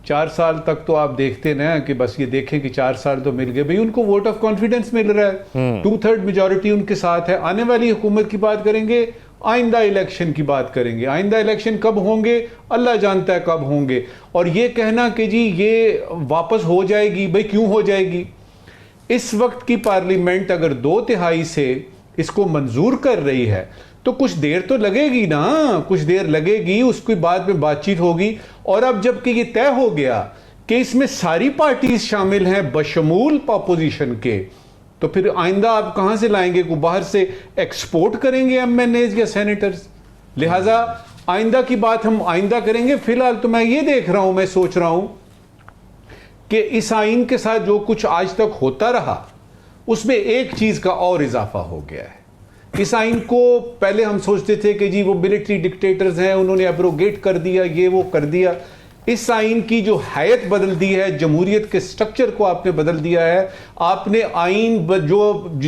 4 साल तक तो आप देखते ना कि बस ये देखें कि 4 साल तो मिल गए, भाई उनको वोट ऑफ कॉन्फिडेंस मिल रहा है, 2/3 मेजॉरिटी उनके साथ है। आने वाली हुकूमत की बात करेंगे, आइंदा इलेक्शन की बात करेंगे। आइंदा इलेक्शन कब होंगे अल्लाह जानता है कब होंगे, और ये कहना कि जी ये वापस हो जाएगी, भाई क्यों हो जाएगी? इस वक्त की पार्लियामेंट अगर 2/3 से इसको मंजूर कर रही है तो कुछ देर तो लगेगी ना, कुछ देर लगेगी, उसके बाद में बातचीत होगी। और अब जबकि ये तय हो गया कि इसमें सारी पार्टीज शामिल हैं बशमूल अपोजिशन के, तो फिर आइंदा आप कहां से लाएंगे? को बाहर से एक्सपोर्ट करेंगे MNAs या सेनेटर्स? लिहाजा आइंदा की बात हम आइंदा करेंगे। फिलहाल तो मैं ये देख रहा हूं, मैं सोच रहा हूं कि इस आइन के साथ जो कुछ आज तक होता रहा उसमें एक चीज का और इजाफा हो गया है। इस आइन को पहले हम सोचते थे कि जी वो मिलिट्री डिक्टेटर्स हैं, उन्होंने एब्रोगेट कर दिया, ये वो कर दिया। इस आइन की जो हैयत बदल दी है, जमहूरियत के स्ट्रक्चर को आपने बदल दिया है। आपने आइन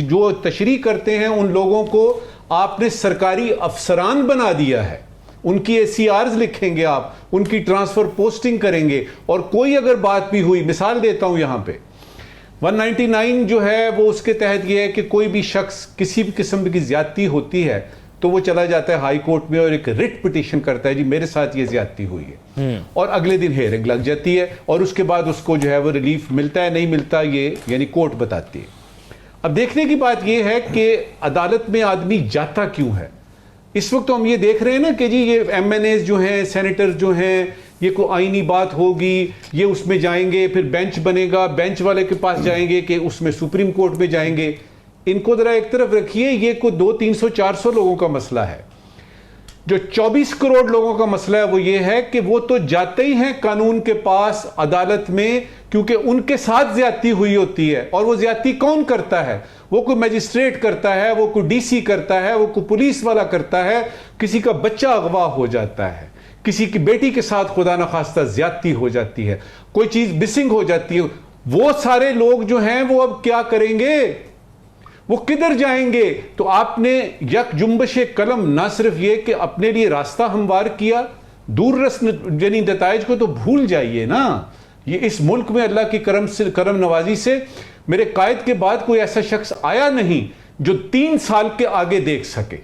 जो तशरीह करते हैं उन लोगों को आपने सरकारी अफसरान बना दिया है। उनकी ACRs लिखेंगे आप, उनकी ट्रांसफर पोस्टिंग करेंगे, और कोई अगर बात भी हुई, मिसाल देता हूं यहां पे 199 जो है वो उसके तहत ये है कि कोई भी शख्स किसी भी किस्म की ज्यादती होती है तो वो चला जाता है हाई कोर्ट में और एक रिट पिटीशन करता है, जी मेरे साथ ये ज्यादती हुई है, और अगले दिन हेयरिंग लग जाती है, और उसके बाद उसको जो है वो रिलीफ मिलता है नहीं मिलता, ये यानी कोर्ट बताती है। अब देखने की बात ये है कि अदालत में आदमी जाता क्यों है। इस वक्त तो हम ये देख रहे हैं ना कि जी ये MNAs जो हैं, सेनेटर जो हैं, ये कोई आईनी बात होगी, ये उसमें जाएंगे, फिर बेंच बनेगा, बेंच वाले के पास जाएंगे कि उसमें सुप्रीम कोर्ट में जाएंगे। इनको जरा एक तरफ रखिए, ये कोई 200-300-400 लोगों का मसला है। जो 24 करोड़ लोगों का मसला है वो ये है कि वो तो जाते ही हैं कानून के पास, अदालत में, क्योंकि उनके साथ ज्यादती हुई होती है। और वो ज्यादती कौन करता है? वो कोई मजिस्ट्रेट करता है, वो कोई DC करता है, वो कोई पुलिस वाला करता है, किसी का बच्चा अगवा हो जाता है, किसी की बेटी के साथ खुदा न खास्ता ज्यादती हो जाती है, कोई चीज मिसिंग हो जाती है। वो सारे लोग जो हैं वो अब क्या करेंगे? वो किधर जाएंगे? तो आपने यक जुम्बश कलम ना सिर्फ ये कि अपने लिए रास्ता हमवार किया, दूररस यानी नताइज को तो भूल जाइए ना। ये इस मुल्क में अल्लाह की करम नवाजी से मेरे कायद के बाद कोई ऐसा शख्स आया नहीं जो 3 साल के आगे देख सके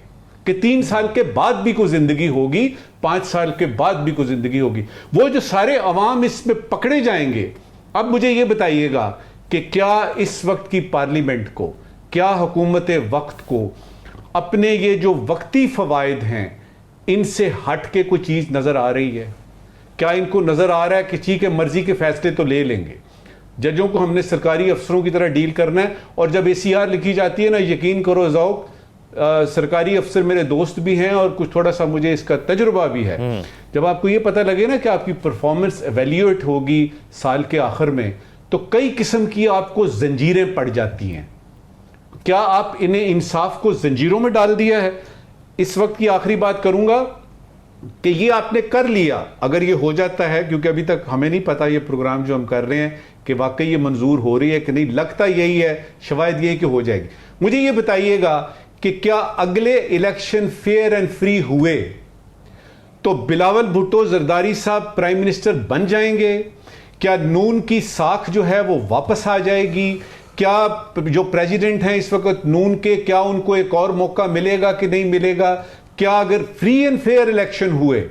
कि 3 साल के बाद भी कोई जिंदगी होगी, 5 साल के बाद भी कोई जिंदगी होगी। वो जो सारे अवाम इसमें पकड़े जाएंगे। अब मुझे ये बताइएगा कि क्या इस वक्त की पार्लियामेंट को, क्या हुकूमत वक्त को अपने ये जो वक्ती फवायद हैं इनसे हट के कोई चीज नजर आ रही है? क्या इनको नजर आ रहा है कि ठीक है मर्जी के फैसले तो ले लेंगे, जजों को हमने सरकारी अफसरों की तरह डील करना है, और जब ACR लिखी जाती है ना, यकीन करो ज़ौक, सरकारी अफसर मेरे दोस्त भी हैं और कुछ थोड़ा सा मुझे इसका तजुर्बा भी है। जब आपको ये पता लगे ना कि आपकी परफॉर्मेंस एवेल्यूएट होगी साल के आखिर में, तो कई किस्म की आपको जंजीरें पड़ जाती हैं। क्या आप इन्हें इंसाफ को जंजीरों में डाल दिया है? इस वक्त की आखिरी बात करूंगा कि ये आपने कर लिया, अगर ये हो जाता है, क्योंकि अभी तक हमें नहीं पता ये प्रोग्राम जो हम कर रहे हैं कि वाकई ये मंजूर हो रही है कि नहीं, लगता यही है, शायद ये कि हो जाएगी। मुझे ये बताइएगा कि क्या अगले इलेक्शन फेयर एंड फ्री हुए तो बिलावल भुट्टो जरदारी साहब प्राइम मिनिस्टर बन जाएंगे? क्या नून की साख जो है वो वापस आ जाएगी? क्या जो प्रेसिडेंट हैं इस वक्त नून के, क्या उनको एक और मौका मिलेगा कि नहीं मिलेगा? क्या अगर फ्री एंड फेयर इलेक्शन हुए,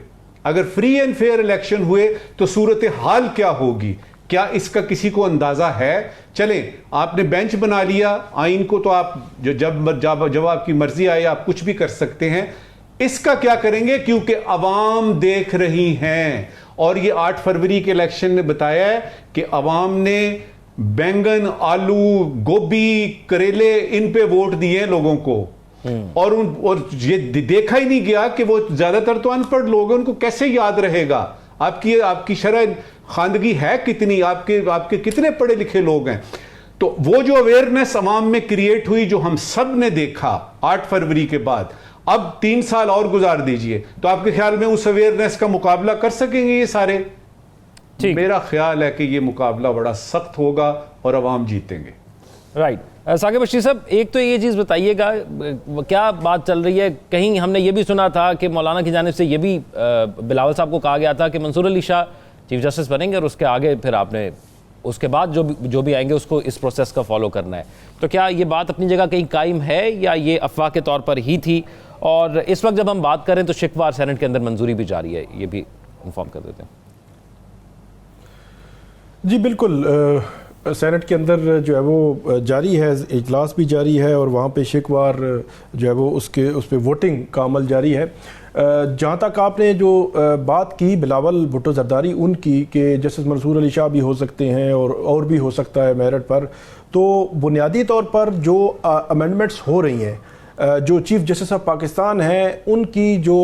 अगर फ्री एंड फेयर इलेक्शन हुए तो सूरत हाल क्या होगी? क्या इसका किसी को अंदाजा है? चलें, आपने बेंच बना लिया, आइन को तो आप जब आपकी मर्जी आए आप कुछ भी कर सकते हैं। इसका क्या करेंगे? क्योंकि अवाम देख रही हैं, और ये 8 फरवरी के इलेक्शन ने बताया है कि अवाम ने बैंगन, आलू, गोभी, करेले इन पे वोट दिए लोगों को, और ये देखा ही नहीं गया कि वो ज्यादातर तो अनपढ़ लोग हैं, उनको कैसे याद रहेगा? आपकी शरह खानदगी है कितनी? आपके कितने पढ़े लिखे लोग हैं? तो वो जो अवेयरनेस अवाम में क्रिएट हुई, जो हम सब ने देखा 8 फरवरी के बाद, अब 3 साल और गुजार दीजिए, तो आपके ख्याल में उस अवेयरनेस का मुकाबला कर सकेंगे ये सारे? मेरा ख्याल है कि ये मुकाबला बड़ा सख्त होगा और अवाम जीतेंगे। राइट। साकिब बशीर साहब, एक तो ये चीज़ बताइएगा, क्या बात चल रही है, कहीं हमने ये भी सुना था कि मौलाना की जानिब से ये भी बिलावल साहब को कहा गया था कि मंसूर अली शाह चीफ जस्टिस बनेंगे और उसके आगे फिर आपने उसके बाद जो भी आएंगे उसको इस प्रोसेस का फॉलो करना है। तो क्या ये बात अपनी जगह कहीं कायम है या ये अफवाह के तौर पर ही थी? और इस वक्त जब हम बात करें तो शिकवार सेनेट के अंदर मंजूरी भी जारी है, ये भी इन्फॉर्म कर देते हैं। जी बिल्कुल, सेनेट के अंदर जो है वो जारी है, इजलास भी जारी है और वहाँ पे शिकवार जो है वो उस पर वोटिंग का अमल जारी है। जहाँ तक आपने जो बात की बिलावल भुट्टो जरदारी उनकी कि जस्टिस मंसूर अली शाह भी हो सकते हैं और भी हो सकता है मेरिट पर, तो बुनियादी तौर पर जो अमेंडमेंट्स हो रही हैं, जो चीफ जस्टिस ऑफ पाकिस्तान हैं उनकी जो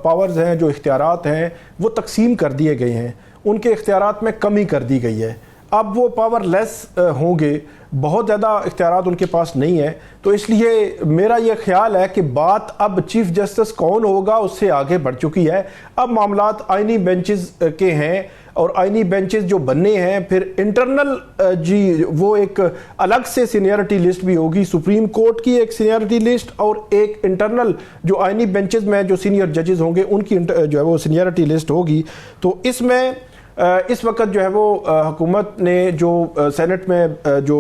पावर्स हैं, जो इख्तियारात हैं, वो तकसीम कर दिए गए हैं, उनके इख्तियारात में कमी कर दी गई है। अब वो पावरलेस होंगे, बहुत ज़्यादा इख्तियारात उनके पास नहीं है। तो इसलिए मेरा ये ख्याल है कि बात अब चीफ जस्टिस कौन होगा उससे आगे बढ़ चुकी है। अब मामलात आइनी बेंचेस के हैं और आइनी बेंचेस जो बनने हैं, फिर इंटरनल जी वो एक अलग से सीनियरिटी लिस्ट भी होगी, सुप्रीम कोर्ट की एक सीनियरिटी लिस्ट और एक इंटरनल जो आइनी बेंचेस में जो सीनियर जजेस होंगे उनकी जो है वो सीनियरिटी लिस्ट होगी। तो इसमें इस वक्त जो है वो हुकूमत ने जो सेनेट में जो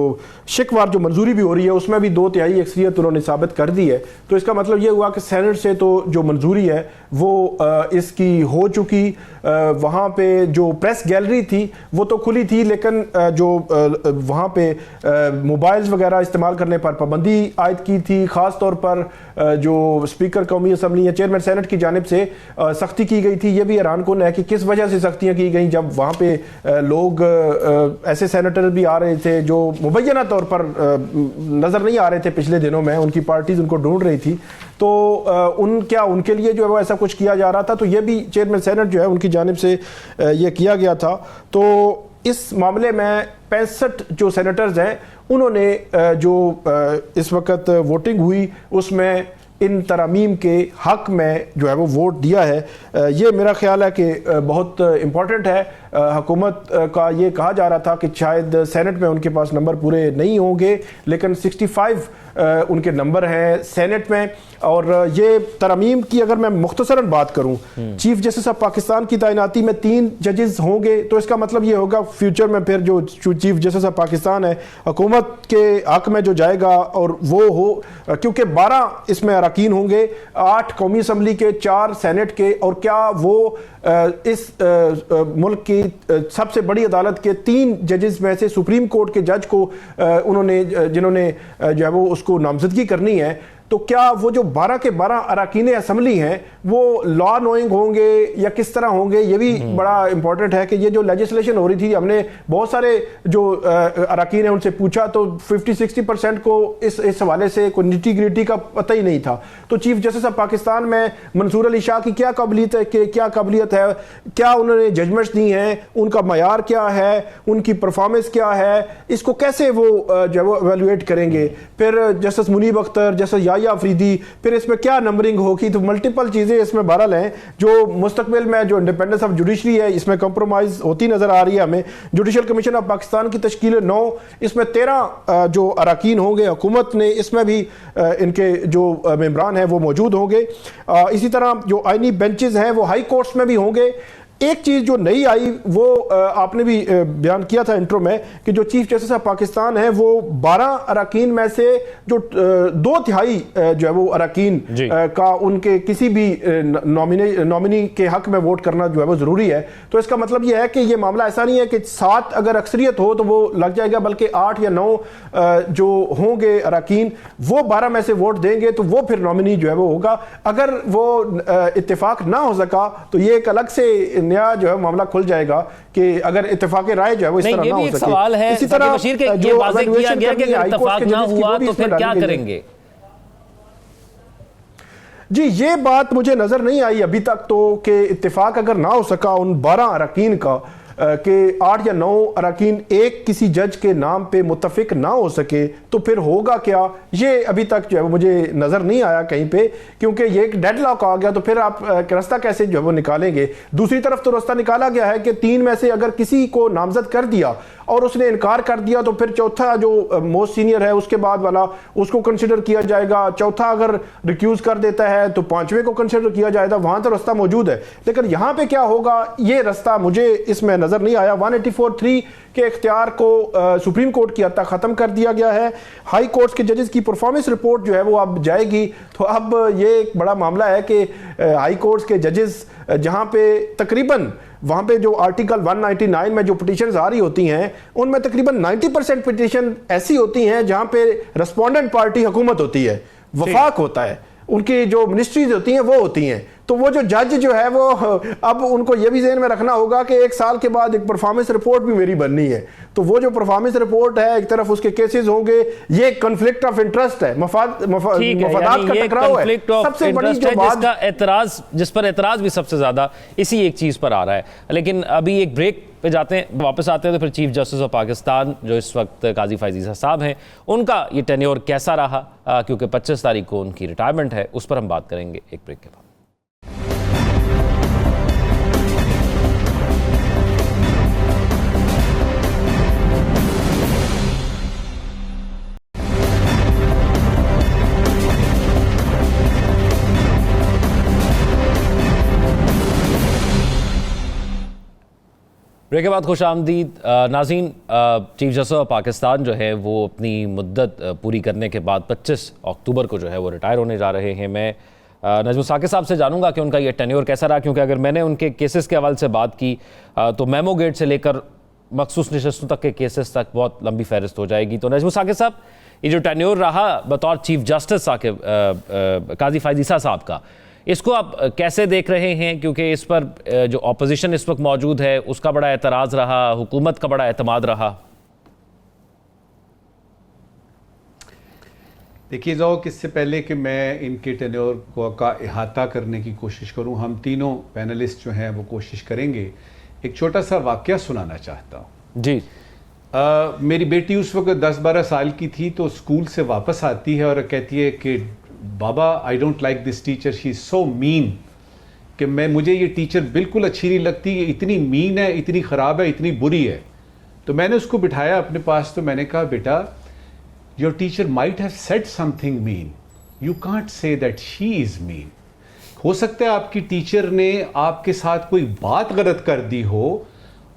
शिकवार जो मंजूरी भी हो रही है उसमें भी 2/3 अक्सरियत उन्होंने साबित कर दी है। तो इसका मतलब ये हुआ कि सेनेट से तो जो मंजूरी है वो इसकी हो चुकी। वहाँ पे जो प्रेस गैलरी थी वो तो खुली थी, लेकिन जो वहाँ पे मोबाइल्स वगैरह इस्तेमाल करने पर पाबंदी आयद की थी। ख़ास तौर पर जो स्पीकर कौमी असम्बली या चेयरमैन सेनेट की जानिब से सख्ती की गई थी। ये भी हैरान कुन है कि किस वजह से सख्तियाँ की गई, जब वहाँ पे लोग ऐसे सेनेटर भी आ रहे थे जो मुबैना तौर पर नज़र नहीं आ रहे थे पिछले दिनों में, उनकी पार्टीज उनको ढूंढ रही थी। तो उनके लिए जो है वो ऐसा कुछ किया जा रहा था। तो ये भी चेयरमैन सेनेट जो है उनकी जानिब से ये किया गया था। तो इस मामले में 65 जो सेनेटर्स हैं उन्होंने जो इस वक्त वोटिंग हुई उसमें इन तरमीम के हक में जो है वो वोट दिया है। ये मेरा ख्याल है कि बहुत इम्पॉर्टेंट है। हुकूमत का ये कहा जा रहा था कि शायद सेनेट में उनके पास नंबर पूरे नहीं होंगे, लेकिन 65 उनके नंबर हैं सेनेट में। और ये तरमीम की अगर मैं मुख्तसरन बात करूं, चीफ जस्टिस ऑफ पाकिस्तान की तैनाती में 3 जजेस होंगे, तो इसका मतलब ये होगा फ्यूचर में फिर जो चीफ जस्टिस ऑफ पाकिस्तान है हुकूमत के हक में जो जाएगा और वो हो, क्योंकि 12 इसमें अरकान होंगे, 8 कौमी असम्बली के, 4 सेनेट के, और क्या वो इस मुल्क की सबसे बड़ी अदालत के 3 जजेस में से सुप्रीम कोर्ट के जज को उन्होंने जिन्होंने जो है वो उसको नामजदगी करनी है, तो क्या वो जो 12 के 12 अरकान असम्बली हैं वो लॉ नोइंग होंगे या किस तरह होंगे? ये भी बड़ा इंपॉर्टेंट है कि ये जो लेजिस्लेशन हो रही थी, हमने बहुत सारे जो अरकान हैं उनसे पूछा तो 50-60% को इस हवाले से कोई निटी ग्रिटी का पता ही नहीं था। तो चीफ जस्टिस ऑफ पाकिस्तान में मंसूर अली शाह की क्या काबिलियत है, क्या काबिलियत है, क्या उन्होंने जजमेंट्स दी हैं, उनका मयार क्या है, उनकी परफॉर्मेंस क्या है, इसको कैसे वो जो है वो एवेलुएट करेंगे? फिर जस्टिस मुनीब अख्तर, जस्टिस या अफरीदी, फिर इसमें क्या नंबरिंग होगी? तो मल्टीपल चीजें इसमें बहरहाल हैं जो मुस्तकबिल में जो इंडिपेंडेंस ऑफ जुडिशरी है इसमें कंप्रोमाइज होती नजर आ रही है हमें। जुडिशल कमीशन ऑफ पाकिस्तान की तश्कील 9, इसमें 13 जो अरकान होंगे हुकूमत ने, इसमें भी इनके जो मेंबरान हैं वो मौजूद होंगे। इसी तरह जो आईनी बेंचेस हैं वो हाई कोर्ट्स में भी होंगे। एक चीज़ जो नई आई वो आपने भी बयान किया था इंट्रो में कि जो चीफ जस्टिस ऑफ पाकिस्तान है वो 12 अरकान में से जो 2/3 जो है वो अरकान का उनके किसी भी नॉमिनी के हक में वोट करना जो है वो ज़रूरी है। तो इसका मतलब ये है कि ये मामला ऐसा नहीं है कि 7 अगर अक्सरियत हो तो वो लग जाएगा, बल्कि 8 या 9 जो होंगे अरकान वो 12 में से वोट देंगे तो वो फिर नॉमिनी जो है वो होगा। अगर वो इत्तेफाक ना हो सका तो ये एक अलग से नया जो है मामला खुल जाएगा कि अगर इत्तेफाक राय जो है वो इस तरह ना हो सके। सवाल है इसी तरह बशीर के ये वाज़ेह किया गया कि अगर इत्तेफाक ना हुआ तो फिर क्या करेंगे? जी ये बात मुझे नजर नहीं आई अभी तक तो कि इत्तेफाक अगर ना हो सका उन 12 अरकान का कि 8 या 9 अरकान एक किसी जज के नाम पे मुत्तफिक ना हो सके तो फिर होगा क्या, ये अभी तक जो है मुझे नज़र नहीं आया कहीं पे, क्योंकि ये एक डेडलॉक आ गया तो फिर आप रास्ता कैसे जो है वो निकालेंगे? दूसरी तरफ तो रास्ता निकाला गया है कि 3 में से अगर किसी को नामजद कर दिया और उसने इनकार कर दिया तो फिर चौथा जो मोस्ट सीनियर है उसके बाद वाला उसको कंसिडर किया जाएगा, चौथा अगर रिक्यूज कर देता है तो 5वें को कंसिडर किया जाएगा। वहां तो रास्ता मौजूद है, लेकिन यहां पे क्या होगा ये रास्ता मुझे इसमें नजर नहीं आया। 184(3) के इख्तियार को सुप्रीम कोर्ट की हद तक खत्म कर दिया गया है। हाई कोर्ट्स के जजेस की परफॉर्मेंस रिपोर्ट जो है वो अब जाएगी, तो अब ये एक बड़ा मामला है कि हाई कोर्ट्स के जजेस जहां पे तकरीबन वहां पे जो आर्टिकल 199 में जो पिटीशन आ रही होती हैं उनमें तकरीबन 90% पिटीशन ऐसी होती हैं जहां पे रेस्पोंडेंट पार्टी हुकूमत होती है, वफाक होता है, उनकी जो मिनिस्ट्रीज होती हैं वो होती हैं। तो वो जो जज जो है वो अब उनको ये भी ज़हन में रखना होगा कि 1 साल के बाद एक परफॉर्मेंस रिपोर्ट भी मेरी बननी है, तो वो जो परफॉर्मेंस रिपोर्ट है एक तरफ उसके केसेस होंगे, ये कॉन्फ्लिक्ट ऑफ इंटरेस्ट है, मफादात का टकराव है, सबसे बड़ी जो बात जिस पर एतराज भी सबसे ज्यादा इसी एक चीज पर आ रहा है। लेकिन अभी एक ब्रेक पे जाते हैं, वापस आते हैं तो फिर चीफ जस्टिस ऑफ पाकिस्तान जो इस वक्त काजी फायज़ ईसा साहब हैं उनका ये टेन्योर कैसा रहा, क्योंकि 25 तारीख को उनकी रिटायरमेंट है, उस पर हम बात करेंगे एक ब्रेक के बाद। ब्रेक के बाद खुश आमदीद नाज़रीन। चीफ जस्टिस ऑफ पाकिस्तान जो है वो अपनी मुद्दत पूरी करने के बाद 25 अक्टूबर को जो है वो रिटायर होने जा रहे हैं। मैं नजमुल साकिब साहब से जानूंगा कि उनका ये टेन्योर कैसा रहा, क्योंकि अगर मैंने उनके केसेस के हवाले से बात की तो मेमो गेट से लेकर मखसूस नशस्तों तक के केसेस तक बहुत लंबी फहरिस्त हो जाएगी। तो नजमुल साकिब साहब, ये जो टेन्योर रहा बतौर चीफ जस्टिस काजी फायज़ ईसा साहब का, इसको आप कैसे देख रहे हैं? क्योंकि इस पर जो ऑपोजिशन इस वक्त मौजूद है उसका बड़ा एतराज़ रहा, हुकूमत का बड़ा एतमाद रहा। देखिए ज़ौक़, इससे पहले कि मैं इनके टेन्योर का इहाता करने की कोशिश करूं, हम तीनों पैनलिस्ट जो हैं वो कोशिश करेंगे। एक छोटा सा वाक़या सुनाना चाहता हूं जी। मेरी बेटी उस वक्त 10-12 साल की थी, तो स्कूल से वापस आती है और कहती है कि बाबा I don't like this teacher, she is so mean, कि मुझे ये टीचर बिल्कुल अच्छी नहीं लगती, ये इतनी मीन है, इतनी ख़राब है, इतनी बुरी है। तो मैंने उसको बिठाया अपने पास, तो मैंने कहा बेटा, your teacher might have said something mean, you can't say that she is mean. हो सकता है आपकी टीचर ने आपके साथ कोई बात गलत कर दी हो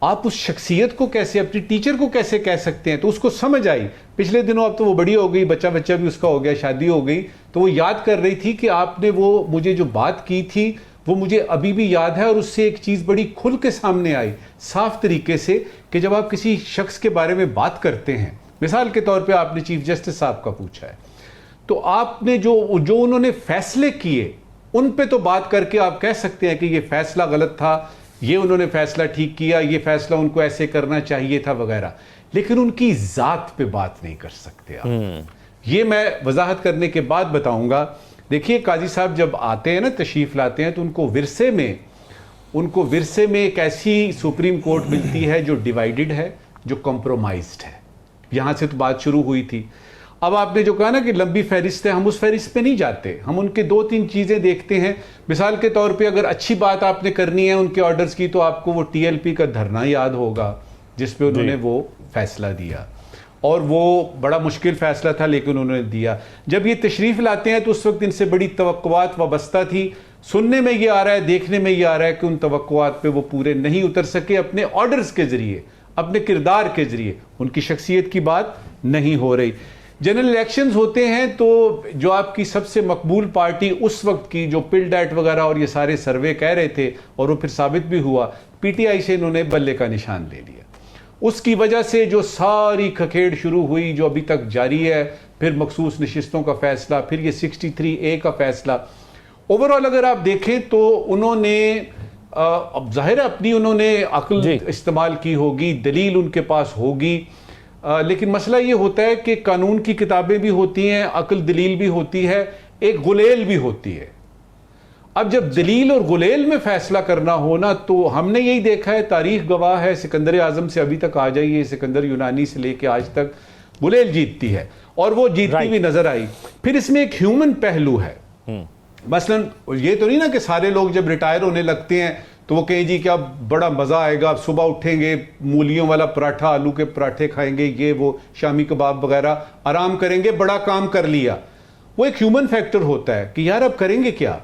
आप उस शख्सियत को कैसे, अपनी टीचर को कैसे कह सकते हैं? तो उसको समझ आई पिछले दिनों, अब तो वो बड़ी हो गई, बच्चा बच्चा भी उसका हो गया, शादी हो गई, तो वो याद कर रही थी कि आपने वो मुझे जो बात की थी वो मुझे अभी भी याद है। और उससे एक चीज़ बड़ी खुल के सामने आई साफ तरीके से कि जब आप किसी शख्स के बारे में बात करते हैं, मिसाल के तौर पे आपने चीफ जस्टिस साहब का पूछा है, तो आपने जो उन्होंने फैसले किए उन पे तो बात करके आप कह सकते हैं कि ये फैसला गलत था, ये उन्होंने फैसला ठीक किया, ये फैसला उनको ऐसे करना चाहिए था वगैरह, लेकिन उनकी जात पे बात नहीं कर सकते आप। ये मैं वजाहत करने के बाद बताऊंगा। देखिए, काजी साहब जब आते हैं ना, तशरीफ लाते हैं, तो उनको विरसे में एक ऐसी सुप्रीम कोर्ट मिलती है जो डिवाइडेड है, जो कॉम्प्रोमाइज्ड है। यहां से तो बात शुरू हुई थी। अब आपने जो कहा ना कि लंबी फहरिस्त है, हम उस फहरिस्त पे नहीं जाते, हम उनके 2-3 चीजें देखते हैं। मिसाल के तौर पे अगर अच्छी बात आपने करनी है उनके ऑर्डर्स की, तो आपको वो TLP का धरना याद होगा जिसपे उन्होंने वो फैसला दिया, और वो बड़ा मुश्किल फैसला था लेकिन उन्होंने दिया। जब ये तशरीफ लाते हैं तो उस वक्त इनसे बड़ी तवक्कुआत वाबस्ता थी। सुनने में ये आ रहा है, देखने में ये आ रहा है कि उन तवक्कुआत पे वो पूरे नहीं उतर सके, अपने ऑर्डर्स के जरिए, अपने किरदार के जरिए, उनकी शख्सियत की बात नहीं हो रही। जनरल इलेक्शंस होते हैं तो जो आपकी सबसे मकबूल पार्टी उस वक्त की, जो पिल डैट वगैरह और ये सारे सर्वे कह रहे थे, और वो फिर साबित भी हुआ, PTI से इन्होंने बल्ले का निशान ले लिया। उसकी वजह से जो सारी खखेड़ शुरू हुई, जो अभी तक जारी है, फिर मखसूस नशिस्तों का फैसला, फिर ये 63A का फैसला, ओवरऑल अगर आप देखें तो उन्होंने अब जाहिर है अपनी उन्होंने अक्ल इस्तेमाल की होगी, दलील उनके पास होगी, लेकिन मसला ये होता है कि कानून की किताबें भी होती हैं, अक्ल दलील भी होती है, एक गुलेल भी होती है। अब जब दलील और गुलेल में फैसला करना हो ना, तो हमने यही देखा है, तारीख गवाह है, सिकंदर आजम से अभी तक आ जाइए, सिकंदर यूनानी से लेके आज तक गुलेल जीतती है, और वो जीतती भी नजर आई। फिर इसमें एक ह्यूमन पहलू है। मसलन ये तो नहीं ना कि सारे लोग जब रिटायर होने लगते हैं तो वो कहें जी क्या बड़ा मजा आएगा, सुबह उठेंगे, मूलियों वाला पराठा, आलू के पराठे खाएंगे, ये वो शामी कबाब वगैरह, आराम करेंगे, बड़ा काम कर लिया। वो एक ह्यूमन फैक्टर होता है कि यार अब करेंगे क्या।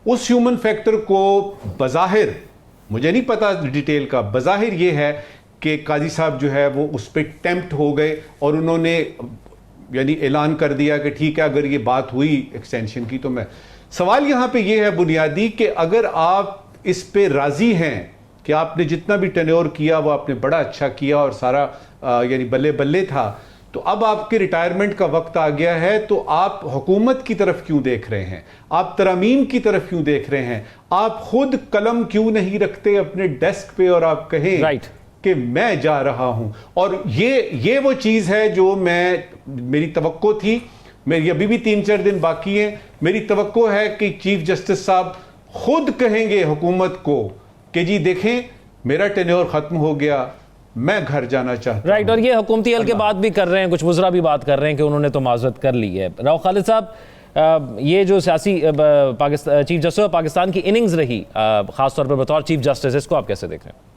उस ह्यूमन फैक्टर को बज़ाहिर, मुझे नहीं पता डिटेल का, बज़ाहिर ये है कि काजी साहब जो है वो उस पर टेम्प्ट हो गए और उन्होंने यानी ऐलान कर दिया कि ठीक है अगर ये बात हुई एक्सटेंशन की तो मैं। सवाल यहां पे ये है बुनियादी कि अगर आप इस पे राजी हैं कि आपने जितना भी टेन्योर किया वो आपने बड़ा अच्छा किया और सारा यानी बल्ले बल्ले था, तो अब आपके रिटायरमेंट का वक्त आ गया है, तो आप हुकूमत की तरफ क्यों देख रहे हैं, आप तरमीम की तरफ क्यों देख रहे हैं, आप खुद कलम क्यों नहीं रखते अपने डेस्क पे और आप कहें कि मैं जा रहा हूं। और ये वो चीज है जो मेरी तवक्को थी, मेरी अभी भी 3-4 दिन बाकी हैं, मेरी तवक्को है कि चीफ जस्टिस साहब खुद कहेंगे हुकूमत को कि जी देखें मेरा टेन्योर खत्म हो गया, मैं घर जाना चाहता हूं। और ये हुकूमती हल के बाद भी कर रहे हैं, कुछ वज़रा भी बात कर रहे हैं कि उन्होंने तो माज़रत कर ली है। राव खालिद साहब, ये जो सियासी चीफ जस्टिस पाकिस्तान की इनिंग्स रही, खासतौर पर बतौर चीफ जस्टिस, इसको आप कैसे देख रहे हैं?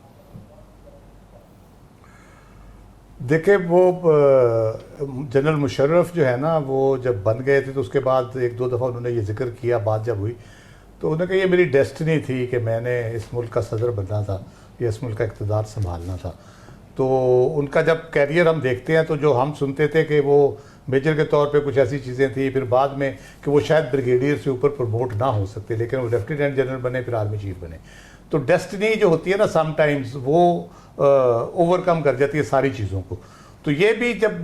देखिए, वो जनरल मुशर्रफ जो है ना, वो जब बन गए थे तो उसके बाद 1-2 दफ़ा उन्होंने ये जिक्र किया, बात जब हुई तो उन्होंने कहा ये मेरी डेस्टिनी थी कि मैंने इस मुल्क का सदर बनना था या इस मुल्क का इक़्तिदार संभालना था। तो उनका जब कैरियर हम देखते हैं तो जो हम सुनते थे कि वो मेजर के तौर पे कुछ ऐसी चीज़ें थी, फिर बाद में कि वो शायद ब्रिगेडियर से ऊपर प्रमोट ना हो सकते, लेकिन वो लेफ्टिनेंट जनरल बने, फिर आर्मी चीफ बने। तो डेस्टिनी जो होती है ना, समटाइम्स वो ओवरकम कर जाती है सारी चीज़ों को। तो ये भी जब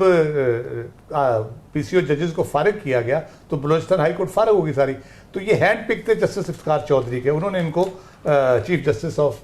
PCO जजेस को फारिग किया गया तो बलूचिस्तान हाई कोर्ट फारिग होगी सारी। तो ये हैंड पिक थे जस्टिस इफ्तिखार चौधरी के, उन्होंने इनको चीफ जस्टिस ऑफ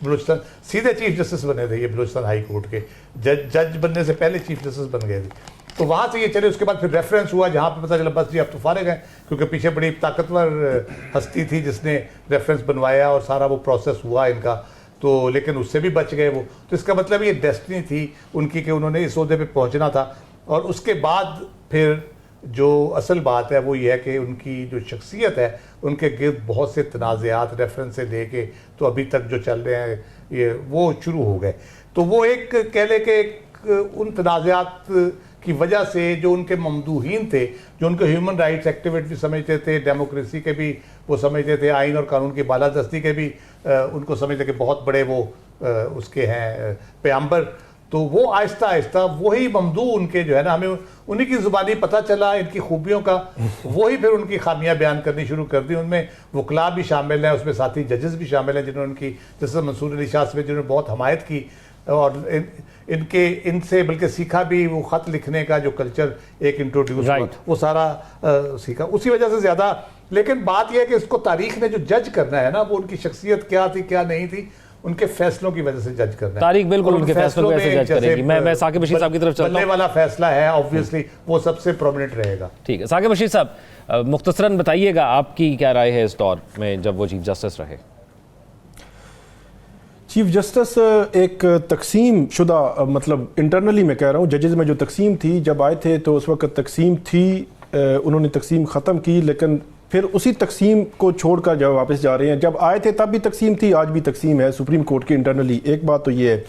बलूचिस्तान, सीधे चीफ जस्टिस बने थे ये बलूचिस्तान हाई कोर्ट के, जज बनने से पहले चीफ जस्टिस बन गए थे। तो वहाँ से ये चले, उसके बाद फिर रेफरेंस हुआ जहाँ पे पता चला बस जी अब तो फारिग हैं, क्योंकि पीछे बड़ी ताकतवर हस्ती थी जिसने रेफरेंस बनवाया और सारा वो प्रोसेस हुआ इनका, तो लेकिन उससे भी बच गए वो। तो इसका मतलब ये डेस्टिनी थी उनकी कि उन्होंने इस ओहदे पे पहुंचना था। और उसके बाद फिर जो असल बात है वो ये है कि उनकी जो शख्सियत है, उनके गिर्द बहुत से तनाज़ात रेफरेंस से लेके तो अभी तक जो चल रहे हैं ये वो शुरू हो गए। तो वो एक कह ले कि उन तनाज़ात की वजह से जो उनके ममदूहीन थे, जो उनके ह्यूमन राइट्स एक्टिविस्ट भी समझते थे, डेमोक्रेसी के भी वो समझते थे, आइन और कानून की बालादस्ती के भी उनको समझते कि बहुत बड़े वो उसके हैं पैगंबर, तो वो आहिस्ता आहिस्ता वही ममदू उनके जो है ना, हमें उन्हीं की ज़ुबानी पता चला इनकी खूबियों का, वही फिर उनकी खामियां बयान करनी शुरू कर दी। उनमें वकला भी शामिल हैं, उसमें साथी जजेस भी शामिल हैं जिन्होंने उनकी, जैसे मंसूर अली शाह साहब जिन्होंने बहुत हमायत की और इनसे बल्कि सीखा भी, वो ख़त लिखने का जो कल्चर एक इंट्रोड्यूस हुआ वो सारा सीखा उसी वजह से ज़्यादा। लेकिन बात यह है कि इसको तारीख ने जो जज करना है ना, वो उनकी शख्सियत क्या थी क्या नहीं थी, उनके फैसलों की वजह से जज करना है। तारीख बिल्कुल उनके फैसलों को ऐसे जज करेगी। मैं साकिब बशीर साहब की तरफ चलता हूं। वाला फैसला है ऑब्वियसली वो सबसे प्रोमिनेंट रहेगा। ठीक है साकिब बशीर साहब, मुख्तसरन बताइएगा आपकी क्या राय है इस दौर में जब वो चीफ जस्टिस रहे। चीफ जस्टिस एक तकसीम शुदा, मतलब इंटरनली मैं कह रहा हूँ, जजेस में जो तकसीम थी जब आए थे तो उस वक्त तकसीम थी, उन्होंने तकसीम ख़त्म की, लेकिन फिर उसी तकसीम को छोड़कर जब वापस जा रहे हैं, जब आए थे तब भी तकसीम थी, आज भी तकसीम है सुप्रीम कोर्ट की इंटरनली। एक बात तो ये है,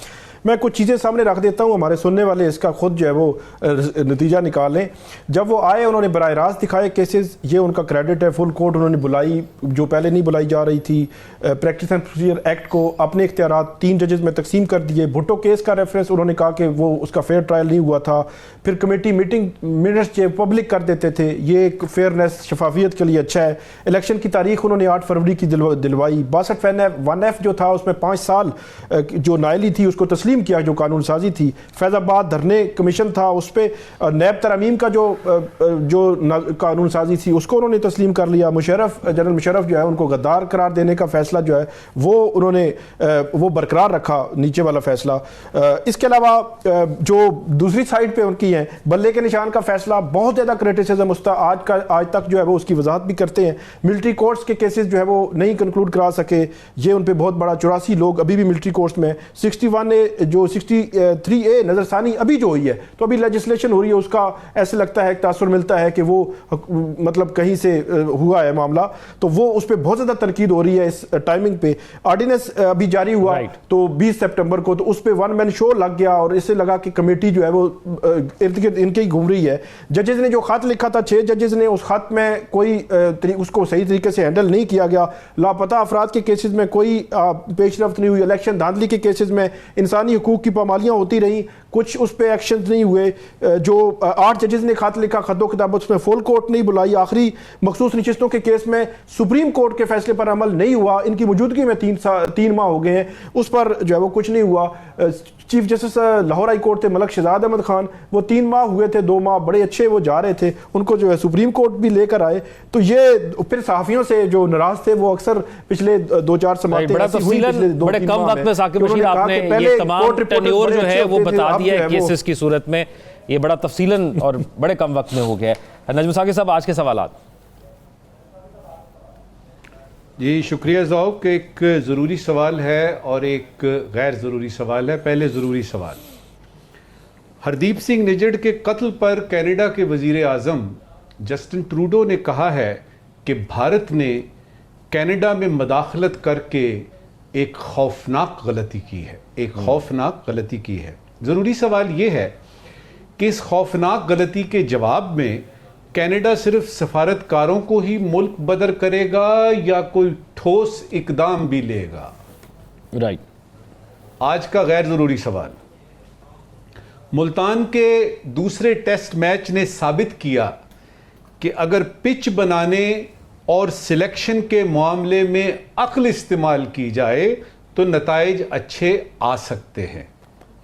मैं कुछ चीज़ें सामने रख देता हूँ, हमारे सुनने वाले इसका खुद जो है वो नतीजा निकालें। जब वो आए उन्होंने बराह रास्त दिखाए केसेस, ये उनका क्रेडिट है। फुल कोर्ट उन्होंने बुलाई जो पहले नहीं बुलाई जा रही थी। प्रैक्टिस एंड प्रोसीजर एक्ट को अपने इख्तियारात 3 जजेस में तकसीम कर दिए। भुट्टो केस का रेफरेंस उन्होंने कहा कि वो उसका फेयर ट्रायल नहीं हुआ था। फिर कमेटी मीटिंग मिनट्स जो पब्लिक कर देते थे, ये एक फेयरनेस शफाफियत के लिए अच्छा है। इलेक्शन की तारीख उन्होंने 8 फरवरी की दिलवाई। 62 जो था उसमें 5 साल जो नायली थी उसको तस्लीम किया, जो कानून साजी थी। फैज़ाबाद धरने कमीशन था, उस पर नैब तरमीम का जो कानून साजी थी उसको उन्होंने तस्लीम कर लिया। जनरल मुशर्रफ जो है उनको गद्दार करार देने का फैसला जो है वो उन्होंने वो बरकरार रखा, नीचे वाला फैसला। इसके अलावा जो दूसरी साइड पे उनकी है बल्ले के निशान का फैसला, बहुत ज़्यादा क्रिटिसिज्म उसका आज तक जो है वो उसकी वजाहत भी करते हैं। मिलिट्री कोर्ट्स के केसेस जो है वो नहीं कंक्लूड करा सके, ये उन पर बहुत बड़ा 84 लोग अभी भी मिलिट्री कोर्ट्स में। 61A जो 63A नजरसानी अभी जो हुई है, तो अभी लेजिस्लेशन हो रही है, उसका ऐसे लगता है, तासुर मिलता है कि वो मतलब कहीं से हुआ है मामला, तो वो उस पर बहुत ज़्यादा तनकीद हो रही है इस टाइमिंग पे। ऑर्डिनेंस अभी जारी हुआ तो 20 सितंबर को, तो उस पर 1 मैन शो लग गया और इससे लगा कि कमेटी जो है वो इर्द गिर्द इनके ही घूम रही है। जजेस ने जो खत लिखा था, 6 जजेस ने, उस खत में कोई उसको सही तरीके से हैंडल नहीं किया गया। लापता अफराद के केसेस में कोई पेशरफ्त नहीं हुई। इलेक्शन धांधली के केसेस में इंसानी हुकूक की पामालियाँ होती रहीं, कुछ उस पर एक्शन नहीं हुए। जो 8 जजेस ने खत लिखा, खतों किताबों, उसमें फुल कोर्ट नहीं बुलाई। आखिरी मखसूस नशिस्तों के केस में सुप्रीम कोर्ट के फैसले पर अमल नहीं हुआ, इनकी मौजूदगी में 3 माह हो गए हैं, उस पर जो है वो कुछ नहीं हुआ। Chief justice Lahore high court थे मलक शहजाद अहमद खान, वो 3 माह हुए थे, 2 माह बड़े अच्छे वो जा रहे थे, उनको जो है सुप्रीम कोर्ट भी लेकर आए। तो ये फिर सहाफियों से जो नाराज थे वो अक्सर पिछले 2-4 समातें बड़े कम वक्त में साकिब बशीर आपने ये तमाम टेन्योर जो है वो बता दिया है केसेस की सूरत में, ये बड़ा तफसीलन और बड़े कम वक्त में हो गया है। नजम साकिब साहब, आज के सवालात। जी शुक्रिया ज़ौक। एक ज़रूरी सवाल है और एक गैर ज़रूरी सवाल है। पहले ज़रूरी सवाल, हरदीप सिंह निजड़ के कत्ल पर कनाडा के वज़ीर आज़म जस्टिन ट्रूडो ने कहा है कि भारत ने कनाडा में मदाखलत करके एक खौफनाक गलती की है, एक खौफनाक गलती की है। ज़रूरी सवाल ये है कि इस खौफनाक गलती के जवाब में कनाडा सिर्फ सफारतकारों को ही मुल्क बदर करेगा या कोई ठोस इकदाम भी लेगा? राइट। आज का गैर ज़रूरी सवाल, मुल्तान के दूसरे टेस्ट मैच ने साबित किया कि अगर पिच बनाने और सिलेक्शन के मामले में अक्ल इस्तेमाल की जाए तो नताइज अच्छे आ सकते हैं।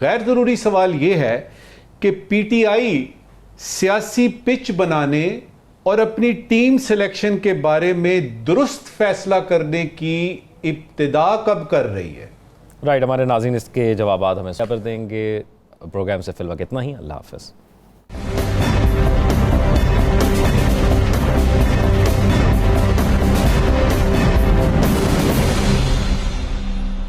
गैर ज़रूरी सवाल यह है कि पीटीआई सियासी पिच बनाने और अपनी टीम सिलेक्शन के बारे में दुरुस्त फैसला करने की इब्तिदा कब कर रही है? राइट, हमारे नाज़रीन इसके जवाब हमें पर देंगे। प्रोग्राम से फिलहाल इतना ही। अल्लाह हाफ़िज़।